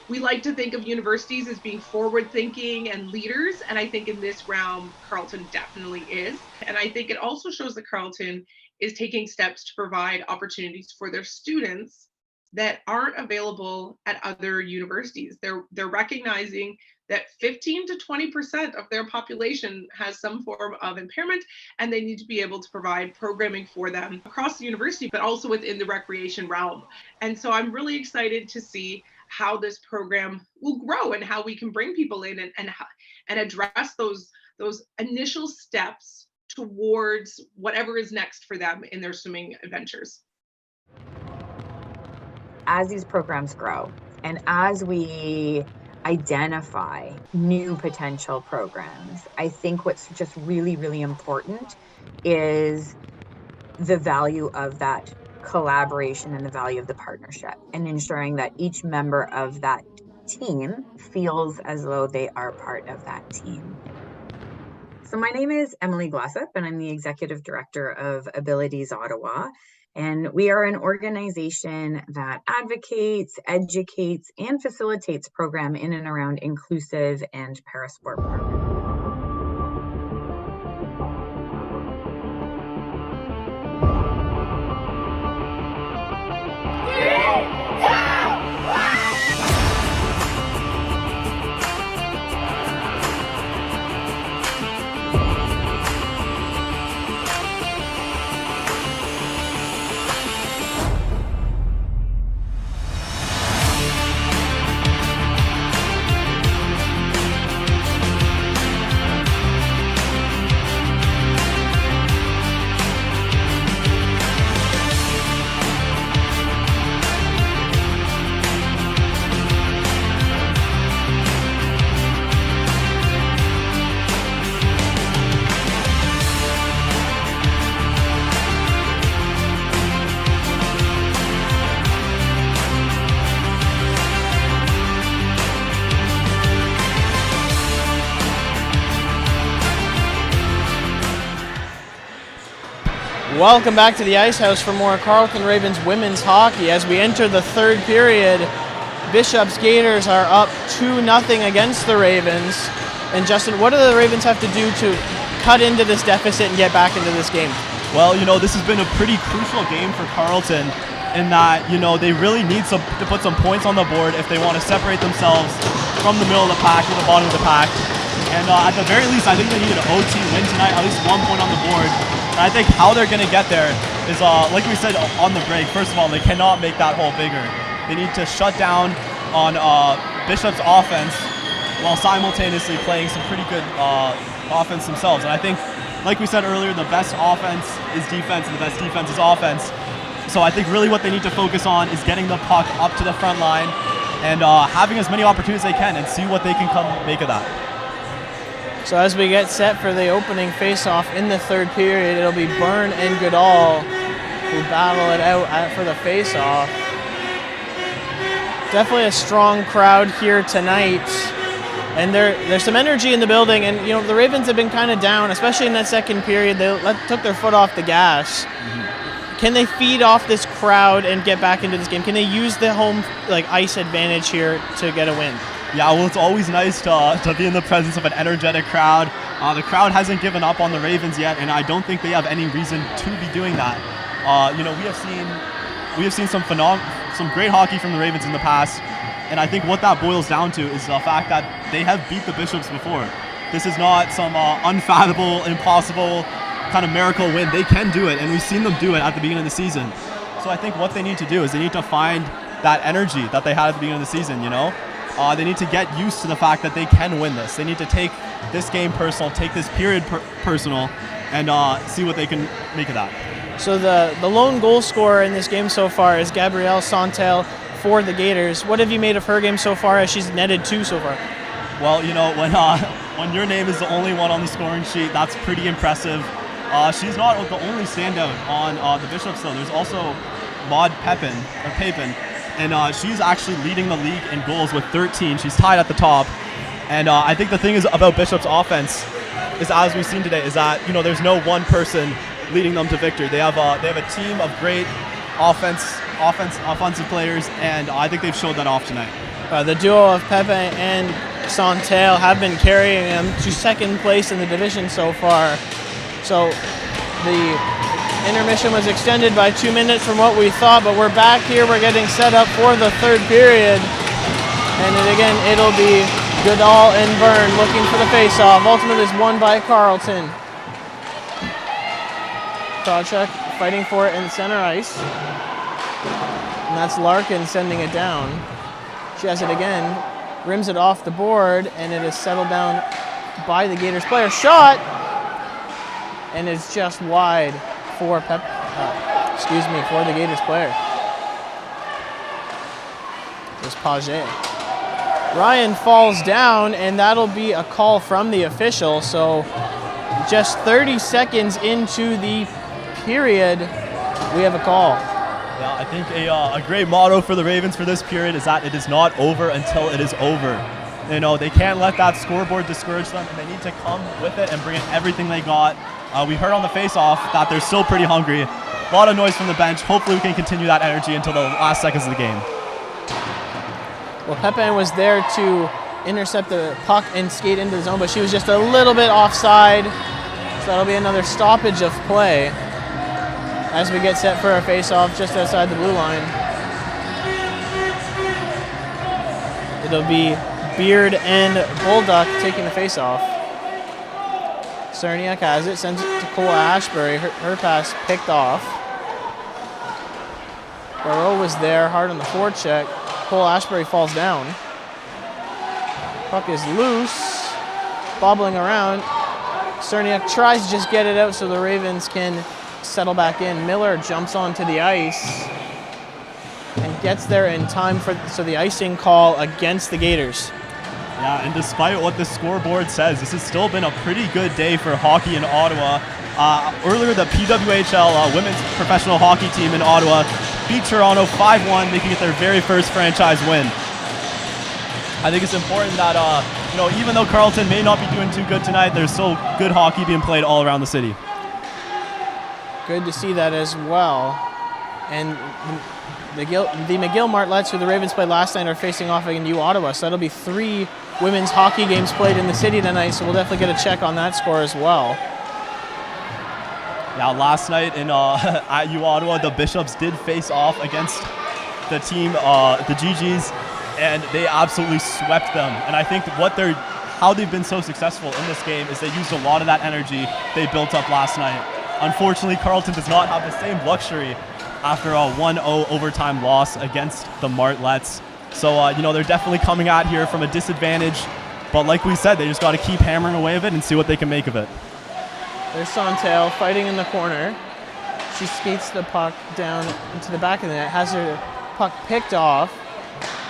we like to think of universities as being forward thinking and leaders. And I think in this realm, Carleton definitely is. And I think it also shows that Carleton is taking steps to provide opportunities for their students that aren't available at other universities. They're recognizing that 15 to 20% of their population has some form of impairment, and they need to be able to provide programming for them across the university, but also within the recreation realm. And so I'm really excited to see how this program will grow and how we can bring people in and address those initial steps towards whatever is next for them in their swimming adventures. As these programs grow and as we identify new potential programs, I think what's just really, really important is the value of that collaboration and the value of the partnership, and ensuring that each member of that team feels as though they are part of that team. So my name is Emily Glossop, and I'm the Executive Director of Abilities Ottawa. And we are an organization that advocates, educates, and facilitates program in and around inclusive and parasport programs. Welcome back to the Ice House for more Carleton Ravens women's hockey. As we enter the third period, Bishop's Gators are up 2-0 against the Ravens. And Justin, what do the Ravens have to do to cut into this deficit and get back into this game? Well, this has been a pretty crucial game for Carleton in that, they really need to put some points on the board if they want to separate themselves from the middle of the pack to the bottom of the pack. And at the very least, I think they need an OT win tonight, at least 1 point on the board. And I think how they're going to get there is, like we said on the break, first of all, they cannot make that hole bigger. They need to shut down on Bishop's offense while simultaneously playing some pretty good offense themselves. And I think, like we said earlier, the best offense is defense and the best defense is offense. So I think really what they need to focus on is getting the puck up to the front line and having as many opportunities as they can and see what they can come make of that. So as we get set for the opening face-off in the third period, it'll be Byrne and Goodall who battle it out for the face-off. Definitely a strong crowd here tonight. And there's some energy in the building, and the Ravens have been kind of down, especially in that second period. They took their foot off the gas. Mm-hmm. Can they feed off this crowd and get back into this game? Can they use the home ice advantage here to get a win? Yeah, well, it's always nice to be in the presence of an energetic crowd. The crowd hasn't given up on the Ravens yet, and I don't think they have any reason to be doing that. We have seen some great hockey from the Ravens in the past, and I think what that boils down to is the fact that they have beat the Bishops before. This is not some unfathomable, impossible kind of miracle win. They can do it, and we've seen them do it at the beginning of the season. So I think what they need to do is they need to find that energy that they had at the beginning of the season, They need to get used to the fact that they can win this. They need to take this game personal, take this period personal, and see what they can make of that. So the lone goal scorer in this game so far is Gabrielle Santel for the Gators. What have you made of her game so far, as she's netted 2 so far? Well, when your name is the only one on the scoring sheet, that's pretty impressive. She's not the only standout on the Bishops, though. There's also Maud Papin, and she's actually leading the league in goals with 13. She's tied at the top. And I think the thing is about Bishop's offense is, as we've seen today, is that there's no one person leading them to victory. They have a team of great offensive players, and I think they've showed that off tonight. The duo of Pepe and Santel have been carrying them to second place in the division so far. So the intermission was extended by 2 minutes from what we thought, but we're back here. We're getting set up for the third period. And again, it'll be Goodall and Byrne looking for the face-off. Ultimate is won by Carleton. Krawczyk fighting for it in center ice. And that's Larkin sending it down. She has it again, rims it off the board, and it is settled down by the Gators player. Shot! And it's just wide for for the Gators player. It's Paget. Ryan falls down, and that'll be a call from the official. So just 30 seconds into the period, we have a call. Yeah, I think a great motto for the Ravens for this period is that it is not over until it is over. They can't let that scoreboard discourage them, and they need to come with it and bring in everything they got. We heard on the face-off that they're still pretty hungry. A lot of noise from the bench. Hopefully we can continue that energy until the last seconds of the game. Well, Pepin was there to intercept the puck and skate into the zone, but she was just a little bit offside. So that'll be another stoppage of play as we get set for a face-off just outside the blue line. It'll be Beard and Bulldog taking the face-off. Cerniak has it, sends it to Cole Ashbury. Her pass picked off. Barreau was there, hard on the forecheck. Cole Ashbury falls down. Puck is loose, bobbling around. Cerniak tries to just get it out so the Ravens can settle back in. Miller jumps onto the ice and gets there in time so the icing call against the Gators. Yeah, and despite what the scoreboard says, this has still been a pretty good day for hockey in Ottawa. Earlier, the PWHL women's professional hockey team in Ottawa beat Toronto 5-1, making it their very first franchise win. I think it's important that, even though Carleton may not be doing too good tonight, there's still good hockey being played all around the city. Good to see that as well. And the McGill Martlets, who the Ravens played last night, are facing off against U Ottawa. So that'll be 3 women's hockey games played in the city tonight. So we'll definitely get a check on that score as well. Yeah, last night at U Ottawa, the Bishops did face off against the team, the GGs, and they absolutely swept them. And I think how they've been so successful in this game is they used a lot of that energy they built up last night. Unfortunately, Carleton does not have the same luxury after a 1-0 overtime loss against the Martlets. So, they're definitely coming out here from a disadvantage. But like we said, they just got to keep hammering away of it and see what they can make of it. There's Santel fighting in the corner. She skates the puck down into the back of the net, has her puck picked off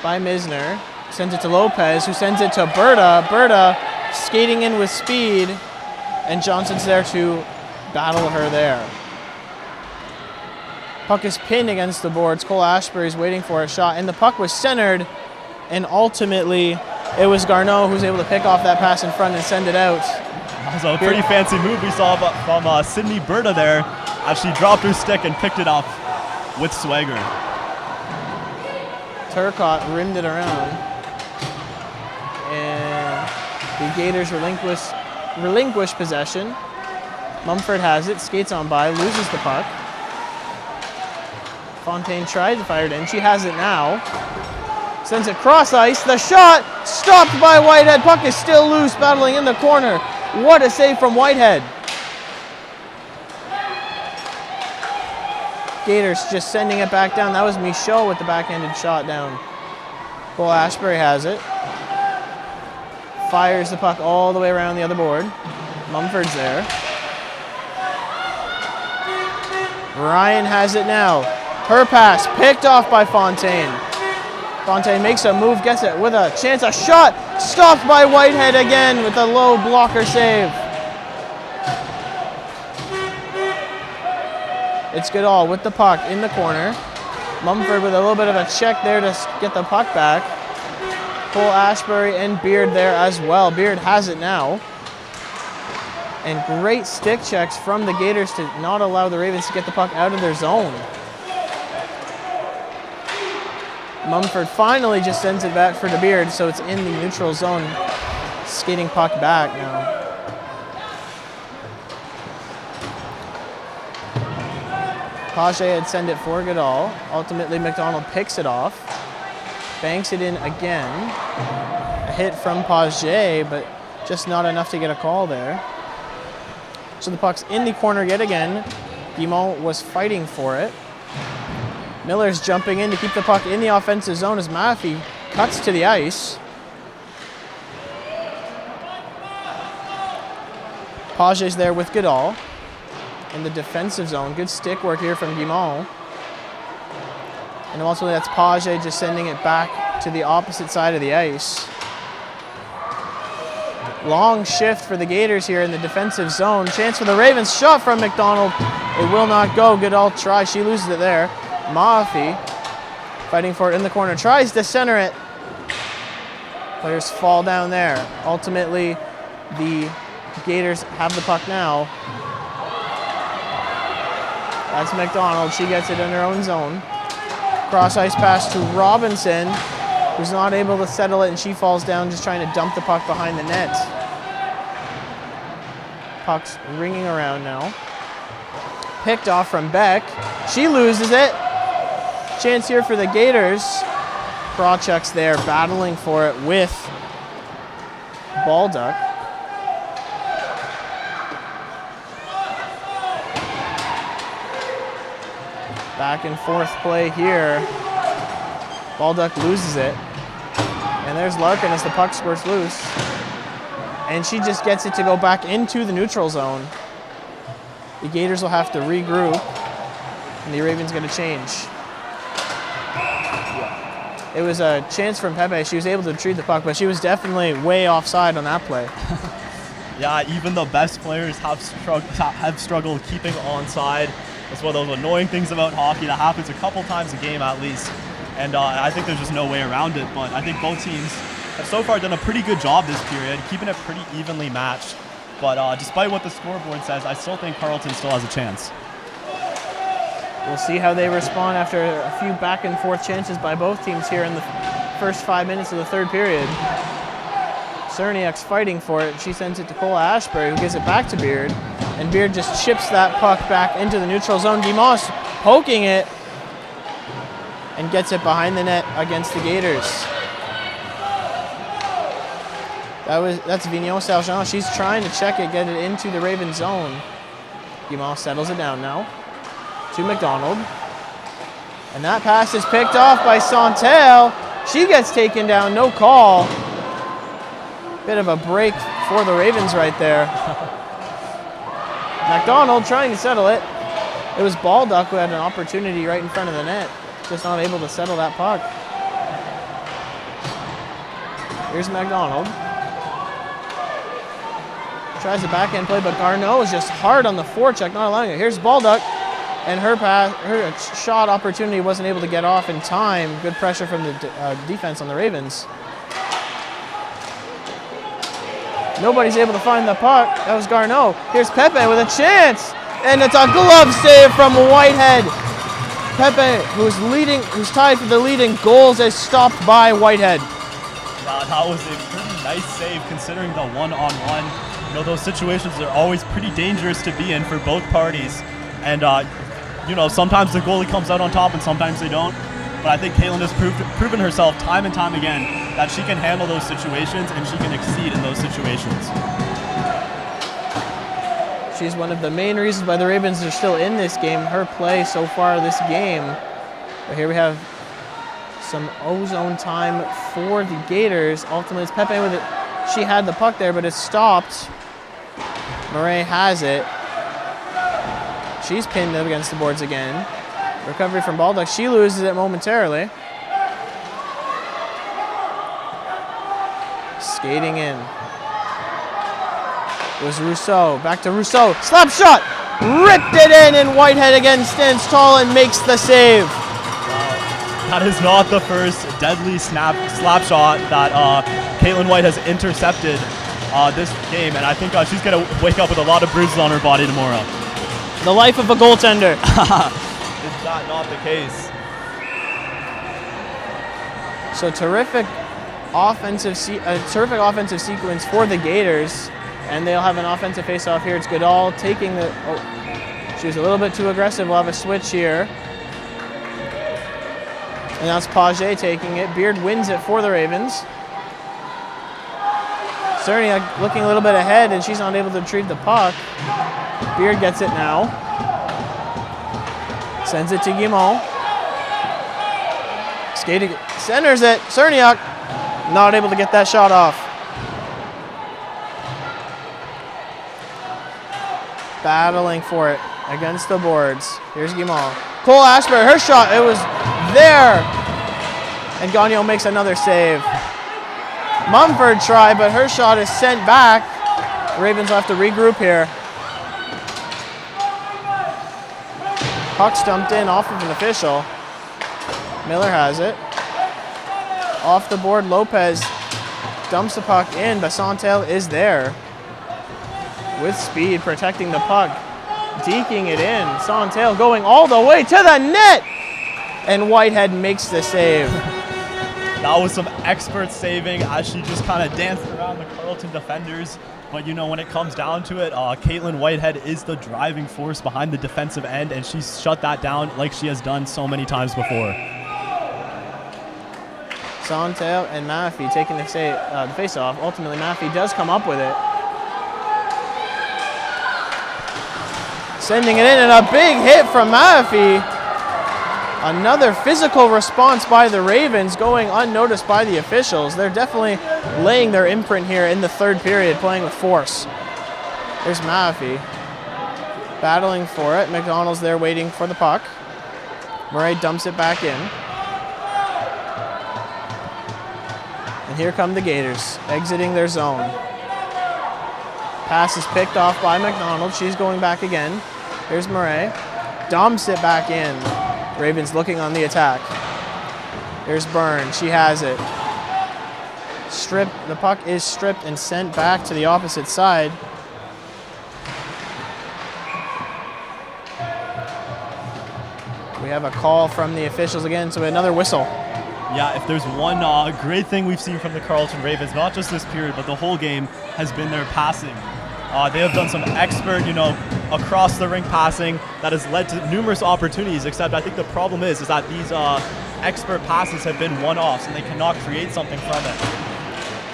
by Misner, sends it to Lopez, who sends it to Berta. Berta skating in with speed, and Johnson's there to battle her there. Puck is pinned against the boards. Cole Ashbury's waiting for a shot, and the puck was centered, and ultimately it was Garneau who's able to pick off that pass in front and send it out. That was a pretty fancy move we saw from Sydney Berta there as she dropped her stick and picked it up with swagger. Turcotte rimmed it around. The Gators relinquish possession. Mumford has it, skates on by, loses the puck. Fontaine tried to fire it in. She has it now. Sends it cross ice. The shot stopped by Whitehead. Puck is still loose, battling in the corner. What a save from Whitehead. Gators just sending it back down. That was Michaud with the backhanded shot down. Cole Ashbury has it. Fires the puck all the way around the other board. Mumford's there. Ryan has it now. Her pass picked off by Fontaine. Fontaine makes a move, gets it with a chance, a shot, stopped by Whitehead again with a low blocker save. It's Goodall with the puck in the corner. Mumford with a little bit of a check there to get the puck back. Cole Ashbury and Beard there as well. Beard has it now. And great stick checks from the Gators to not allow the Ravens to get the puck out of their zone. Mumford finally just sends it back for DeBeard, so it's in the neutral zone. Skating puck back now. Page had sent it for Goodall. Ultimately, McDonald picks it off. Banks it in again. A hit from Page, but just not enough to get a call there. So the puck's in the corner yet again. Guimont was fighting for it. Miller's jumping in to keep the puck in the offensive zone as Maffey cuts to the ice. Page's there with Goodall in the defensive zone. Good stick work here from Guimont. And also that's Page just sending it back to the opposite side of the ice. Long shift for the Gators here in the defensive zone. Chance for the Ravens. Shot from McDonald. It will not go. Goodall tries. She loses it there. Maffey fighting for it in the corner. Tries to center it. Players fall down there. Ultimately, the Gators have the puck now. That's McDonald. She gets it in her own zone. Cross ice pass to Robinson, who's not able to settle it, and she falls down just trying to dump the puck behind the net. Puck's ringing around now. Picked off from Beck. She loses it. Chance here for the Gators. Krawczuk's there battling for it with Baldock. Back and forth play here. Baldock loses it. And there's Larkin as the puck squirts loose. And she just gets it to go back into the neutral zone. The Gators will have to regroup. And the Ravens get a change. It was a chance from Pepe. She was able to retrieve the puck, but she was definitely way offside on that play. Yeah, even the best players have struggled keeping onside. That's one of those annoying things about hockey that happens a couple times a game at least. And I think there's just no way around it. But I think both teams have so far done a pretty good job this period, keeping it pretty evenly matched. But despite what the scoreboard says, I still think Carleton still has a chance. We'll see how they respond after a few back and forth chances by both teams here in the first 5 minutes of the third period. Cerniak's fighting for it. She sends it to Cole Ashbury, who gives it back to Beard. And Beard just chips that puck back into the neutral zone. Guimont poking it and gets it behind the net against the Gators. That's Vigneault Sargent. She's trying to check it, get it into the Raven zone. Guimont settles it down now to McDonald. And that pass is picked off by Santel. She gets taken down, no call. Bit of a break for the Ravens right there. McDonald trying to settle it. It was Baldock who had an opportunity right in front of the net. Just not able to settle that puck. Here's McDonald. Tries a backhand play, but Garneau is just hard on the forecheck, not allowing it. Here's Baldock, and her shot opportunity wasn't able to get off in time. Good pressure from the defense on the Ravens. Nobody's able to find the puck. That was Garneau. Here's Pepe with a chance, and it's a glove save from Whitehead. Pepe, who's tied for the lead in goals, is stopped by Whitehead. That was a pretty nice save considering the one-on-one. You know, those situations are always pretty dangerous to be in for both parties. And, you know, sometimes the goalie comes out on top and sometimes they don't. But I think Caitlin has proven herself time and time again that she can handle those situations and she can exceed in those situations. She's one of the main reasons why the Ravens are still in this game. Her play so far this game. But here we have some ozone time for the Gators. Ultimately, it's Pepe with it. She had the puck there, but it's stopped. Murray has it. She's pinned up against the boards again. Recovery from Baldock. She loses it momentarily. Skating in. It was Rousseau. Back to Rousseau. Slap shot! Ripped it in, and Whitehead again stands tall and makes the save. That is not the first deadly slap shot that Caitlin White has intercepted this game, and I think she's going to wake up with a lot of bruises on her body tomorrow. The life of a goaltender. Is that not the case? So terrific offensive sequence for the Gators, and they'll have an offensive face-off here. It's Goodall taking the. Oh, she was a little bit too aggressive. We'll have a switch here. And that's Paget taking it. Beard wins it for the Ravens. Cerniak looking a little bit ahead, and she's not able to retrieve the puck. Beard gets it now. Sends it to Guimont. Skating, centers it. Cerniak not able to get that shot off. Battling for it against the boards. Here's Guimont. Cole Ashbury, her shot, it was there. And Gagnon makes another save. Mumford tried, but her shot is sent back. The Ravens will have to regroup here. Puck stumped in off of an official. Miller has it. Off the board, Lopez dumps the puck in. Basantel is there. With speed, protecting the puck. Deking it in. Santel going all the way to the net. And Whitehead makes the save. That was some expert saving as she just kind of danced around the Carleton defenders. But, you know, when it comes down to it, Caitlin Whitehead is the driving force behind the defensive end, and she's shut that down like she has done so many times before. Santel and Maffey taking the face-off. Ultimately, Maffey does come up with it. Sending it in, and a big hit from Maffey. Another physical response by the Ravens going unnoticed by the officials. They're definitely laying their imprint here in the third period, playing with force. There's Maffey battling for it. McDonald's there waiting for the puck. Murray dumps it back in. And here come the Gators, exiting their zone. Pass is picked off by McDonald. She's going back again. Here's Murray. Dumps it back in. Ravens looking on the attack. There's Byrne. She has it. Stripped. The puck is stripped and sent back to the opposite side. We have a call from the officials again, so another whistle. Yeah, if there's one great thing we've seen from the Carleton Ravens, not just this period, but the whole game, has been their passing. They have done some expert, across the rink passing that has led to numerous opportunities, except I think the problem is that these expert passes have been one-offs and they cannot create something from it.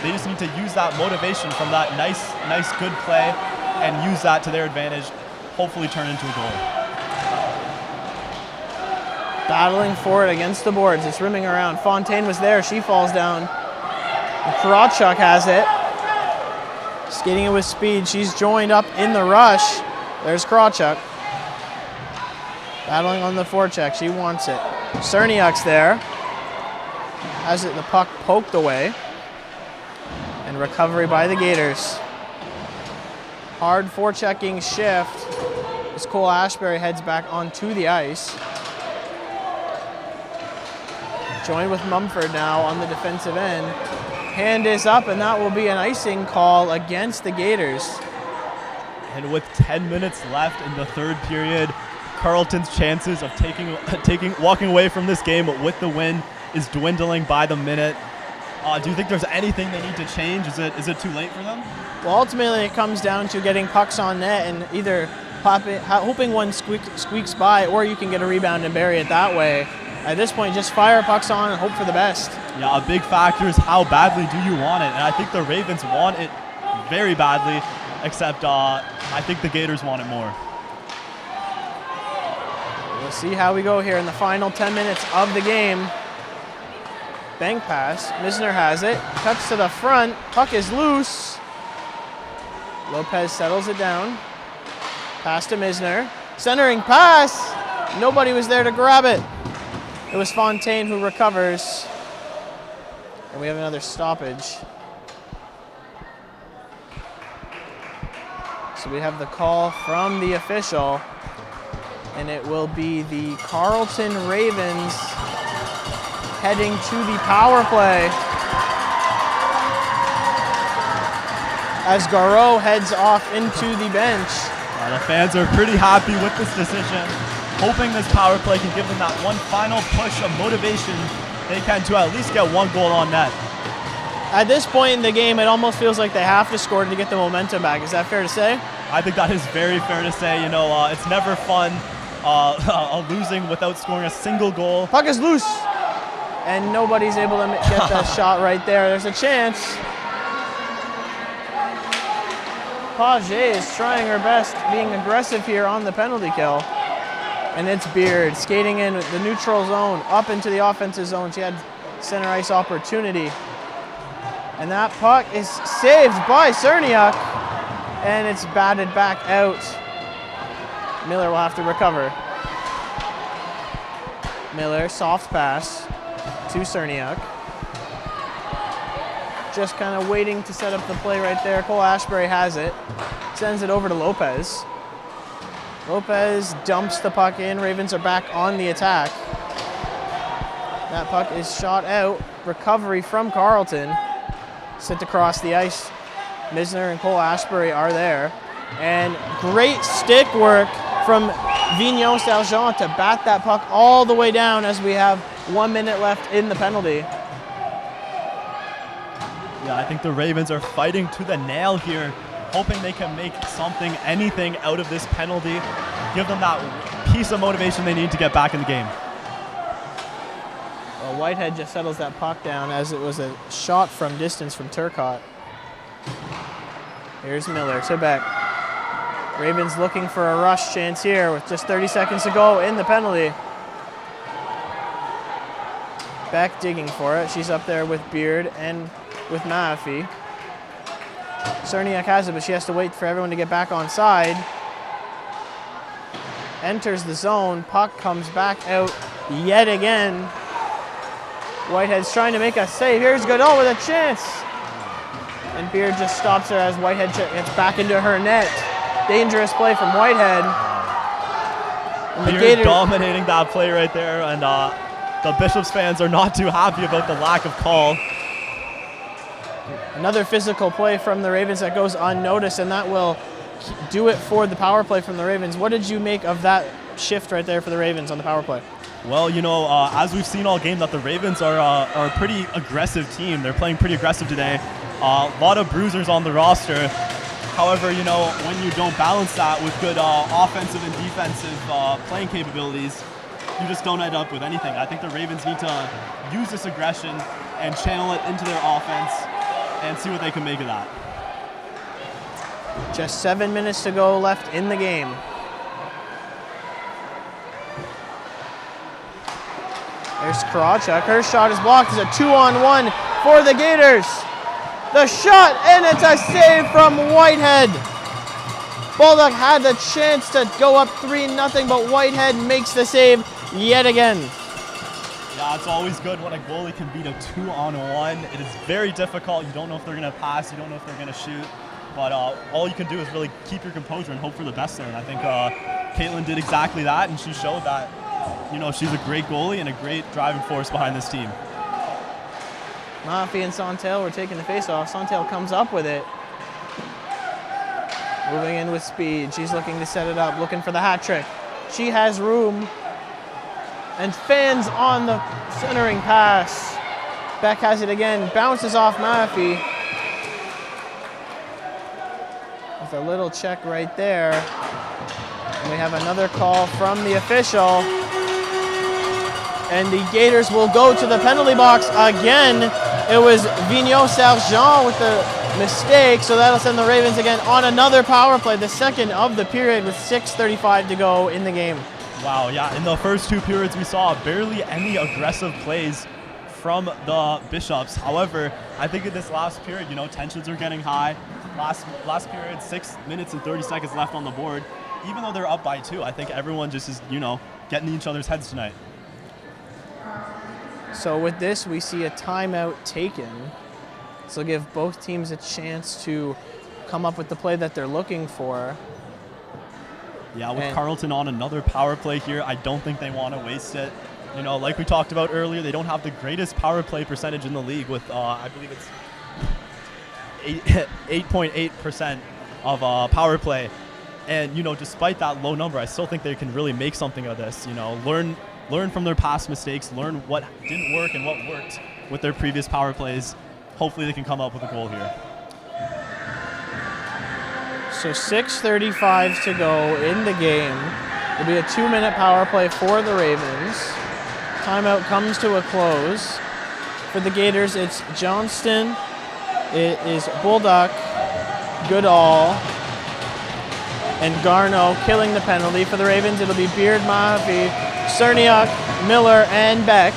They just need to use that motivation from that nice good play and use that to their advantage, hopefully turn into a goal. Battling for it against the boards. It's rimming around. Fontaine was there. She falls down. Krawchuk has it. Skating it with speed. She's joined up in the rush. There's Krawchuk. Battling on the forecheck. She wants it. Cerniak's there. Has it, the puck poked away. And recovery by the Gators. Hard forechecking shift as Cole Ashbury heads back onto the ice. Joined with Mumford now on the defensive end. Hand is up, and that will be an icing call against the Gators. And with 10 minutes left in the third period, Carleton's chances of walking away from this game with the win is dwindling by the minute. Do you think there's anything they need to change? Is it too late for them? Well, ultimately it comes down to getting pucks on net and either hoping one squeaks by, or you can get a rebound and bury it that way. At this point, just fire pucks on and hope for the best. Yeah, a big factor is how badly do you want it, and I think the Ravens want it very badly, except I think the Gators want it more. We'll see how we go here in the final 10 minutes of the game. Bank pass, Misner has it, cuts to the front, puck is loose. Lopez settles it down. Pass to Misner, centering pass. Nobody was there to grab it. It was Fontaine who recovers. And we have another stoppage. So we have the call from the official, and it will be the Carleton Ravens heading to the power play as Garreau heads off into the bench. The fans are pretty happy with this decision, hoping this power play can give them that one final push of motivation they can to at least get one goal on net. At this point in the game, it almost feels like they have to score to get the momentum back. Is that fair to say? I think that is very fair to say. You know, it's never fun losing without scoring a single goal. Puck is loose, and nobody's able to get that shot right there. There's a chance. Paget is trying her best, being aggressive here on the penalty kill. And it's Beard skating in the neutral zone, up into the offensive zone. She had center ice opportunity. And that puck is saved by Cerniak, and it's batted back out. Miller will have to recover. Miller, soft pass to Cerniak. Just kind of waiting to set up the play right there. Cole Ashbury has it. Sends it over to Lopez. Lopez dumps the puck in. Ravens are back on the attack. That puck is shot out. Recovery from Carleton. Sent across the ice. Misner and Cole Ashbury are there. And great stick work from Vignon Sergent to bat that puck all the way down as we have 1 minute left in the penalty. Yeah, I think the Ravens are fighting to the nail here, hoping they can make something, anything out of this penalty, give them that piece of motivation they need to get back in the game. Well, Whitehead just settles that puck down as it was a shot from distance from Turcotte. Here's Miller to Beck. Ravens looking for a rush chance here with just 30 seconds to go in the penalty. Beck digging for it. She's up there with Beard and with Mahaffey. Cerniak has it, but she has to wait for everyone to get back on side. Enters the zone. Puck comes back out yet again. Whitehead's trying to make a save. Here's Godot with a chance. And Beard just stops her as Whitehead gets back into her net. Dangerous play from Whitehead. And Beard dominating that play right there, and the Bishops fans are not too happy about the lack of call. Another physical play from the Ravens that goes unnoticed, and that will do it for the power play from the Ravens. What did you make of that shift right there for the Ravens on the power play? Well, you know, as we've seen all game, that the Ravens are a pretty aggressive team. They're playing pretty aggressive today. A lot of bruisers on the roster. However, you know, when you don't balance that with good offensive and defensive playing capabilities, you just don't end up with anything. I think the Ravens need to use this aggression and channel it into their offense and see what they can make of that. Just 7 minutes to go left in the game. There's Krawchuk. Her shot is blocked. It's a 2-on-1 for the Gators. The shot, and it's a save from Whitehead. Bulldog had the chance to go up 3-0, but Whitehead makes the save yet again. Yeah, it's always good when a goalie can beat a 2-on-1. It is very difficult. You don't know if they're going to pass. You don't know if they're going to shoot. But all you can do is really keep your composure and hope for the best there. And I think Caitlin did exactly that, and she showed that, you know, she's a great goalie and a great driving force behind this team. Mahaffey and Santel were taking the face-off. Santel comes up with it. Moving in with speed. She's looking to set it up, looking for the hat trick. She has room. And fans on the centering pass. Beck has it again, bounces off Maffey. With a little check right there. And we have another call from the official. And the Gators will go to the penalty box again. It was Vigneault Sergent with the mistake, so that'll send the Ravens again on another power play, the second of the period with 6:35 to go in the game. Wow, yeah, in the first 2 periods we saw barely any aggressive plays from the Bishops. However, I think in this last period, you know, tensions are getting high. Last period, 6 minutes and 30 seconds left on the board. Even though they're up by 2, I think everyone just is, you know, getting in each other's heads tonight. So with this, we see a timeout taken. This will give both teams a chance to come up with the play that they're looking for. Yeah, with Carleton on another power play here, I don't think they want to waste it. You know, like we talked about earlier, they don't have the greatest power play percentage in the league with, I believe it's 8.8% of power play. And, you know, despite that low number, I still think they can really make something of this. You know, learn from their past mistakes, learn what didn't work and what worked with their previous power plays. Hopefully they can come up with a goal here. So 6:35 to go in the game. It'll be a 2-minute power play for the Ravens. Timeout comes to a close. For the Gators, it's Johnston, it is Bulldog, Goodall, and Garneau killing the penalty. For the Ravens, it'll be Beard, Mahaffey, Cerniak, Miller, and Beck.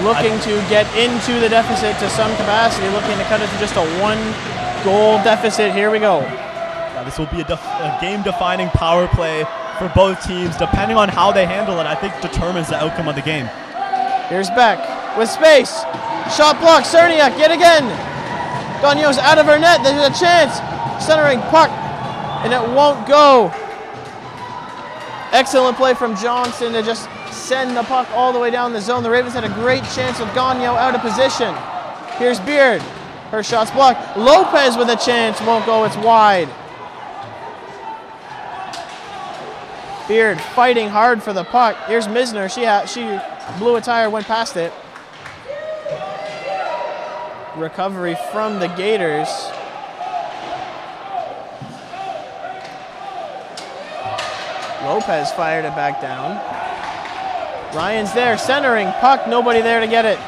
Looking to get into the deficit to some capacity, looking to cut it to just a 1-goal deficit. Here we go. Yeah, this will be a game-defining power play for both teams. Depending on how they handle it, I think determines the outcome of the game. Here's Beck with space. Shot block, Cerniak yet again. Gagneau's out of her net, there's a chance. Centering puck, and it won't go. Excellent play from Johnson to just send the puck all the way down the zone. The Ravens had a great chance with Gagneau out of position. Here's Beard. Her shot's blocked. Lopez with a chance. Won't go. It's wide. Beard fighting hard for the puck. Here's Misner. She blew a tire, went past it. Recovery from the Gators. Lopez fired it back down. Ryan's there, centering, puck, nobody there to get it.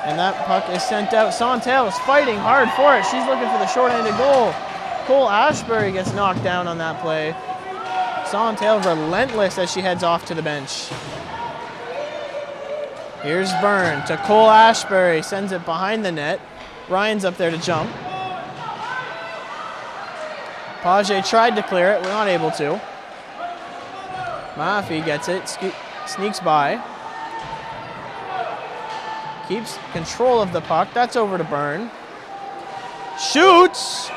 And that puck is sent out. Santel is fighting hard for it. She's looking for the short-handed goal. Cole Ashbury gets knocked down on that play. Santel relentless as she heads off to the bench. Here's Byrne to Cole Ashbury, sends it behind the net. Ryan's up there to jump. Page tried to clear it, we're not able to. Maffey gets it, sneaks by. Keeps control of the puck, that's over to Byrne. Shoots!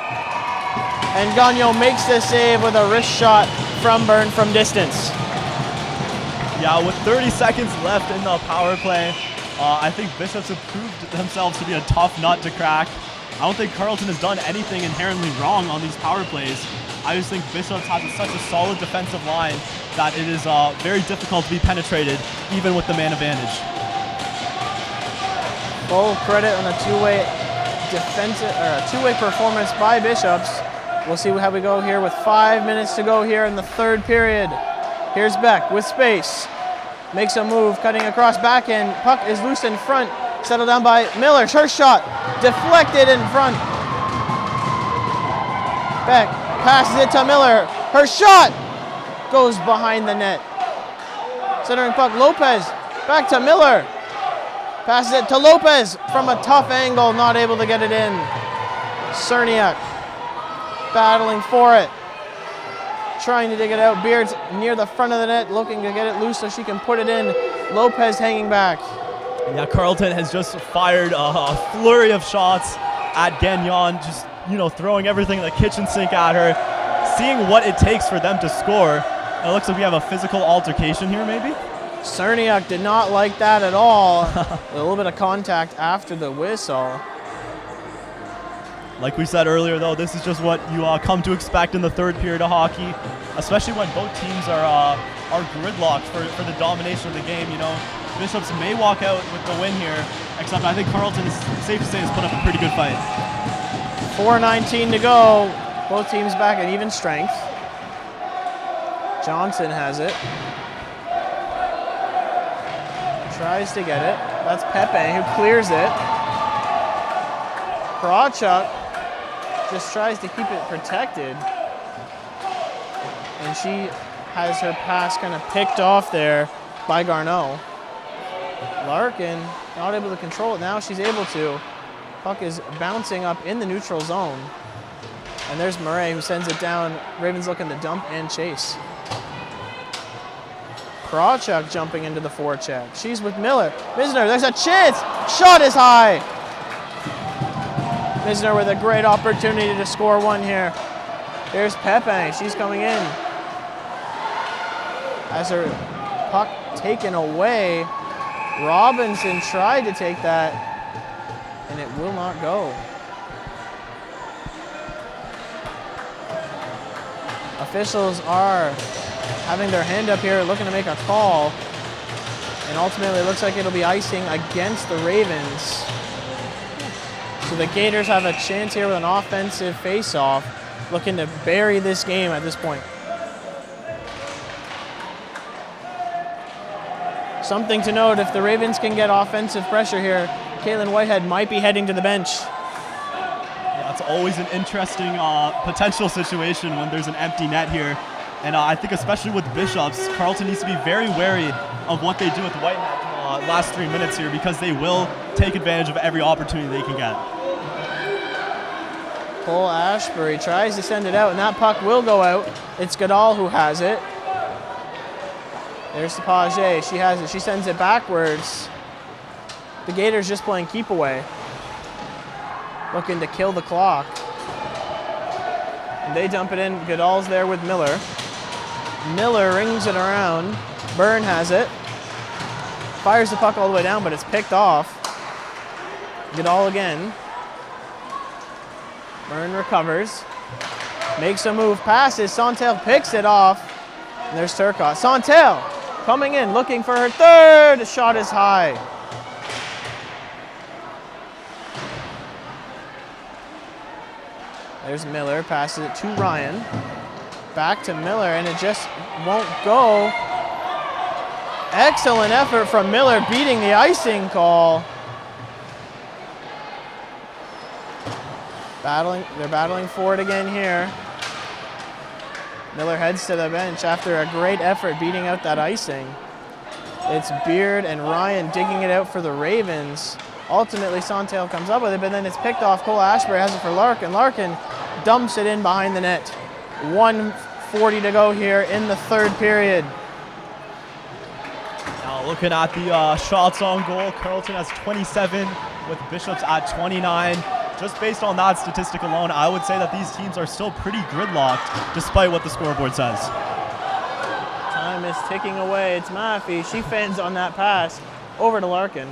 And Gagneau makes the save with a wrist shot from Byrne from distance. Yeah, with 30 seconds left in the power play, I think Bishops have proved themselves to be a tough nut to crack. I don't think Carleton has done anything inherently wrong on these power plays. I just think Bishops has such a solid defensive line that it is very difficult to be penetrated, even with the man advantage. Full credit on a two-way performance by Bishops. We'll see how we go here with 5 minutes to go here in the third period. Here's Beck with space. Makes a move, cutting across backhand. Puck is loose in front. Settled down by Miller. Her shot deflected in front. Beck passes it to Miller. Her shot goes behind the net. Centering puck, Lopez. Back to Miller. Passes it to Lopez from a tough angle. Not able to get it in. Cerniak battling for it. Trying to dig it out. Beard's near the front of the net, looking to get it loose so she can put it in. Lopez hanging back. Yeah, Carleton has just fired a flurry of shots at Gagnon, just, you know, throwing everything in the kitchen sink at her, seeing what it takes for them to score. It looks like we have a physical altercation here, maybe? Cerniak did not like that at all. A little bit of contact after the whistle. Like we said earlier, though, this is just what you come to expect in the third period of hockey, especially when both teams are gridlocked for the domination of the game. You know, Bishops may walk out with the win here, except I think Carleton, is safe to say, has put up a pretty good fight. 4:19 to go. Both teams back at even strength. Johnson has it. Tries to get it. That's Pepe who clears it. Krawchuk just tries to keep it protected. And she has her pass kind of picked off there by Garneau. Larkin not able to control it. Now she's able to. Puck is bouncing up in the neutral zone. And there's Murray who sends it down. Ravens looking to dump and chase. Krawchuk jumping into the forecheck. She's with Miller. Misner, there's a chance. Shot is high. Misner with a great opportunity to score one here. Here's Pepe. She's coming in. Has her puck taken away. Robinson tried to take that, and it will not go. Officials are having their hand up here, looking to make a call. And ultimately, it looks like it'll be icing against the Ravens. So the Gators have a chance here with an offensive face-off, looking to bury this game at this point. Something to note, if the Ravens can get offensive pressure here, Caitlin Whitehead might be heading to the bench. Yeah, it's always an interesting potential situation when there's an empty net here. And I think especially with Bishops, Carleton needs to be very wary of what they do with Whitehead in the last 3 minutes here, because they will take advantage of every opportunity they can get. Cole Ashbury tries to send it out, and that puck will go out. It's Goodall who has it. There's Sapage. She has it. She sends it backwards. The Gators just playing keep away, looking to kill the clock. And they dump it in. Goodall's there with Miller. Miller rings it around. Byrne has it. Fires the puck all the way down, but it's picked off. Goodall again. Byrne recovers. Makes a move. Passes. Santel picks it off. And there's Turcotte. Santel coming in, looking for her third. The shot is high. There's Miller. Passes it to Ryan. Back to Miller, and it just won't go. Excellent effort from Miller, beating the icing call. They're battling for it again here. Miller heads to the bench after a great effort beating out that icing. It's Beard and Ryan digging it out for the Ravens. Ultimately, Santel comes up with it, but then it's picked off. Cole Ashbury has it for Larkin. Larkin dumps it in behind the net. 1:40 to go here in the third period. Now looking at the shots on goal, Carleton has 27 with Bishops at 29. Just based on that statistic alone, I would say that these teams are still pretty gridlocked, despite what the scoreboard says. Time is ticking away. It's Maffey. She fends on that pass over to Larkin.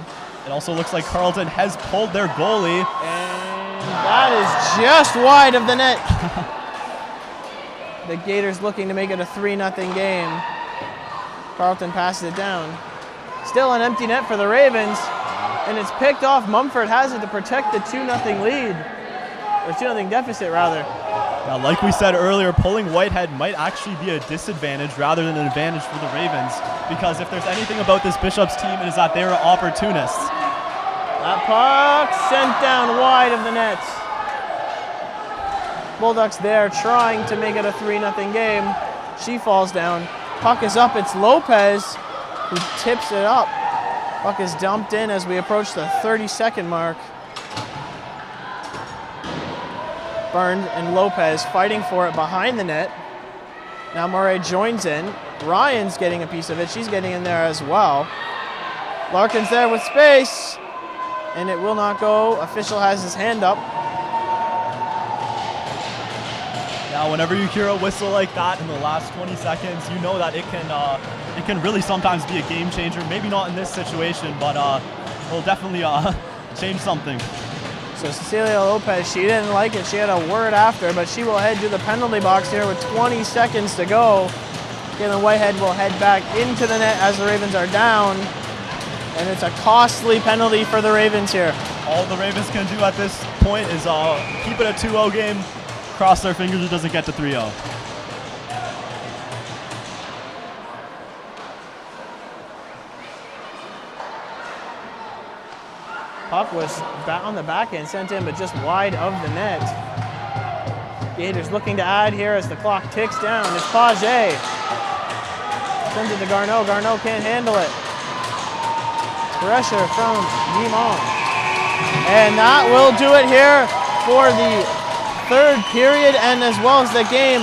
It also looks like Carleton has pulled their goalie. And that is just wide of the net. The Gators looking to make it a 3-0 game. Carleton passes it down. Still an empty net for the Ravens. And it's picked off. Mumford has it to protect the 2-0 lead. Or 2-0 deficit, rather. Now, like we said earlier, pulling Whitehead might actually be a disadvantage rather than an advantage for the Ravens. Because if there's anything about this Bishops team, it is that they are opportunists. That puck sent down wide of the net. Bulldogs there trying to make it a 3-0 game. She falls down. Puck is up. It's Lopez who tips it up. Puck is dumped in as we approach the 30-second mark. Byrne and Lopez fighting for it behind the net. Now Murray joins in. Ryan's getting a piece of it. She's getting in there as well. Larkin's there with space. And it will not go. Official has his hand up. Now, whenever you hear a whistle like that in the last 20 seconds, you know that it can really sometimes be a game changer. Maybe not in this situation, but it'll definitely change something. So Cecilia Lopez, she didn't like it. She had a word after, but she will head to the penalty box here with 20 seconds to go. Caitlin Whitehead will head back into the net as the Ravens are down. And it's a costly penalty for the Ravens here. All the Ravens can do at this point is keep it a 2-0 game, cross their fingers it doesn't get to 3-0. Puck was on the back end, sent in, but just wide of the net. Gators looking to add here as the clock ticks down. It's Page. Sends it to Garneau. Garneau can't handle it. Pressure from Guimond. And that will do it here for the third period and as well as the game.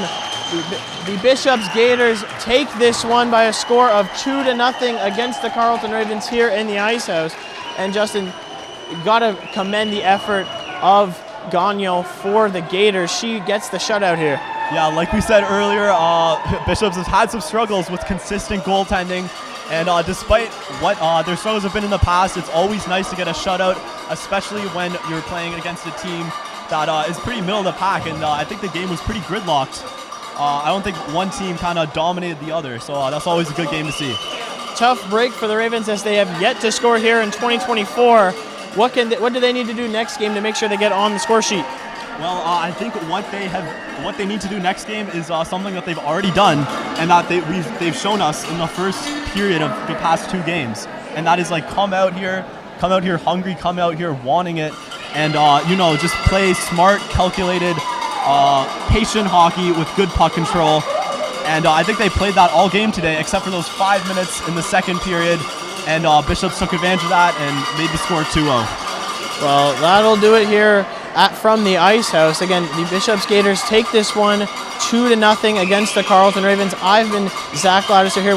The Bishops Gators take this one by a score of 2-0 against the Carleton Ravens here in the Ice House. And Justin, got to commend the effort of Gagnon for the Gators. She gets the shutout here. Yeah, like we said earlier, Bishops has had some struggles with consistent goaltending. And despite what their struggles have been in the past, it's always nice to get a shutout, especially when you're playing against a team that is pretty middle of the pack. And I think the game was pretty gridlocked. I don't think one team kind of dominated the other, so that's always a good game to see. Tough break for the Ravens as they have yet to score here in 2024. What do they need to do next game to make sure they get on the score sheet? Well, I think what they need to do next game is something that they've already done, and that they've shown us in the first period of the past 2 games, and that is like come out here hungry, come out here wanting it, and just play smart, calculated, patient hockey with good puck control. And I think they played that all game today, except for those 5 minutes in the second period. And Bishops took advantage of that and made the score 2-0. Well, that'll do it here from the Ice House. Again, the Bishops Gators take this one 2-0 against the Carleton Ravens. I've been Zach Laddister here with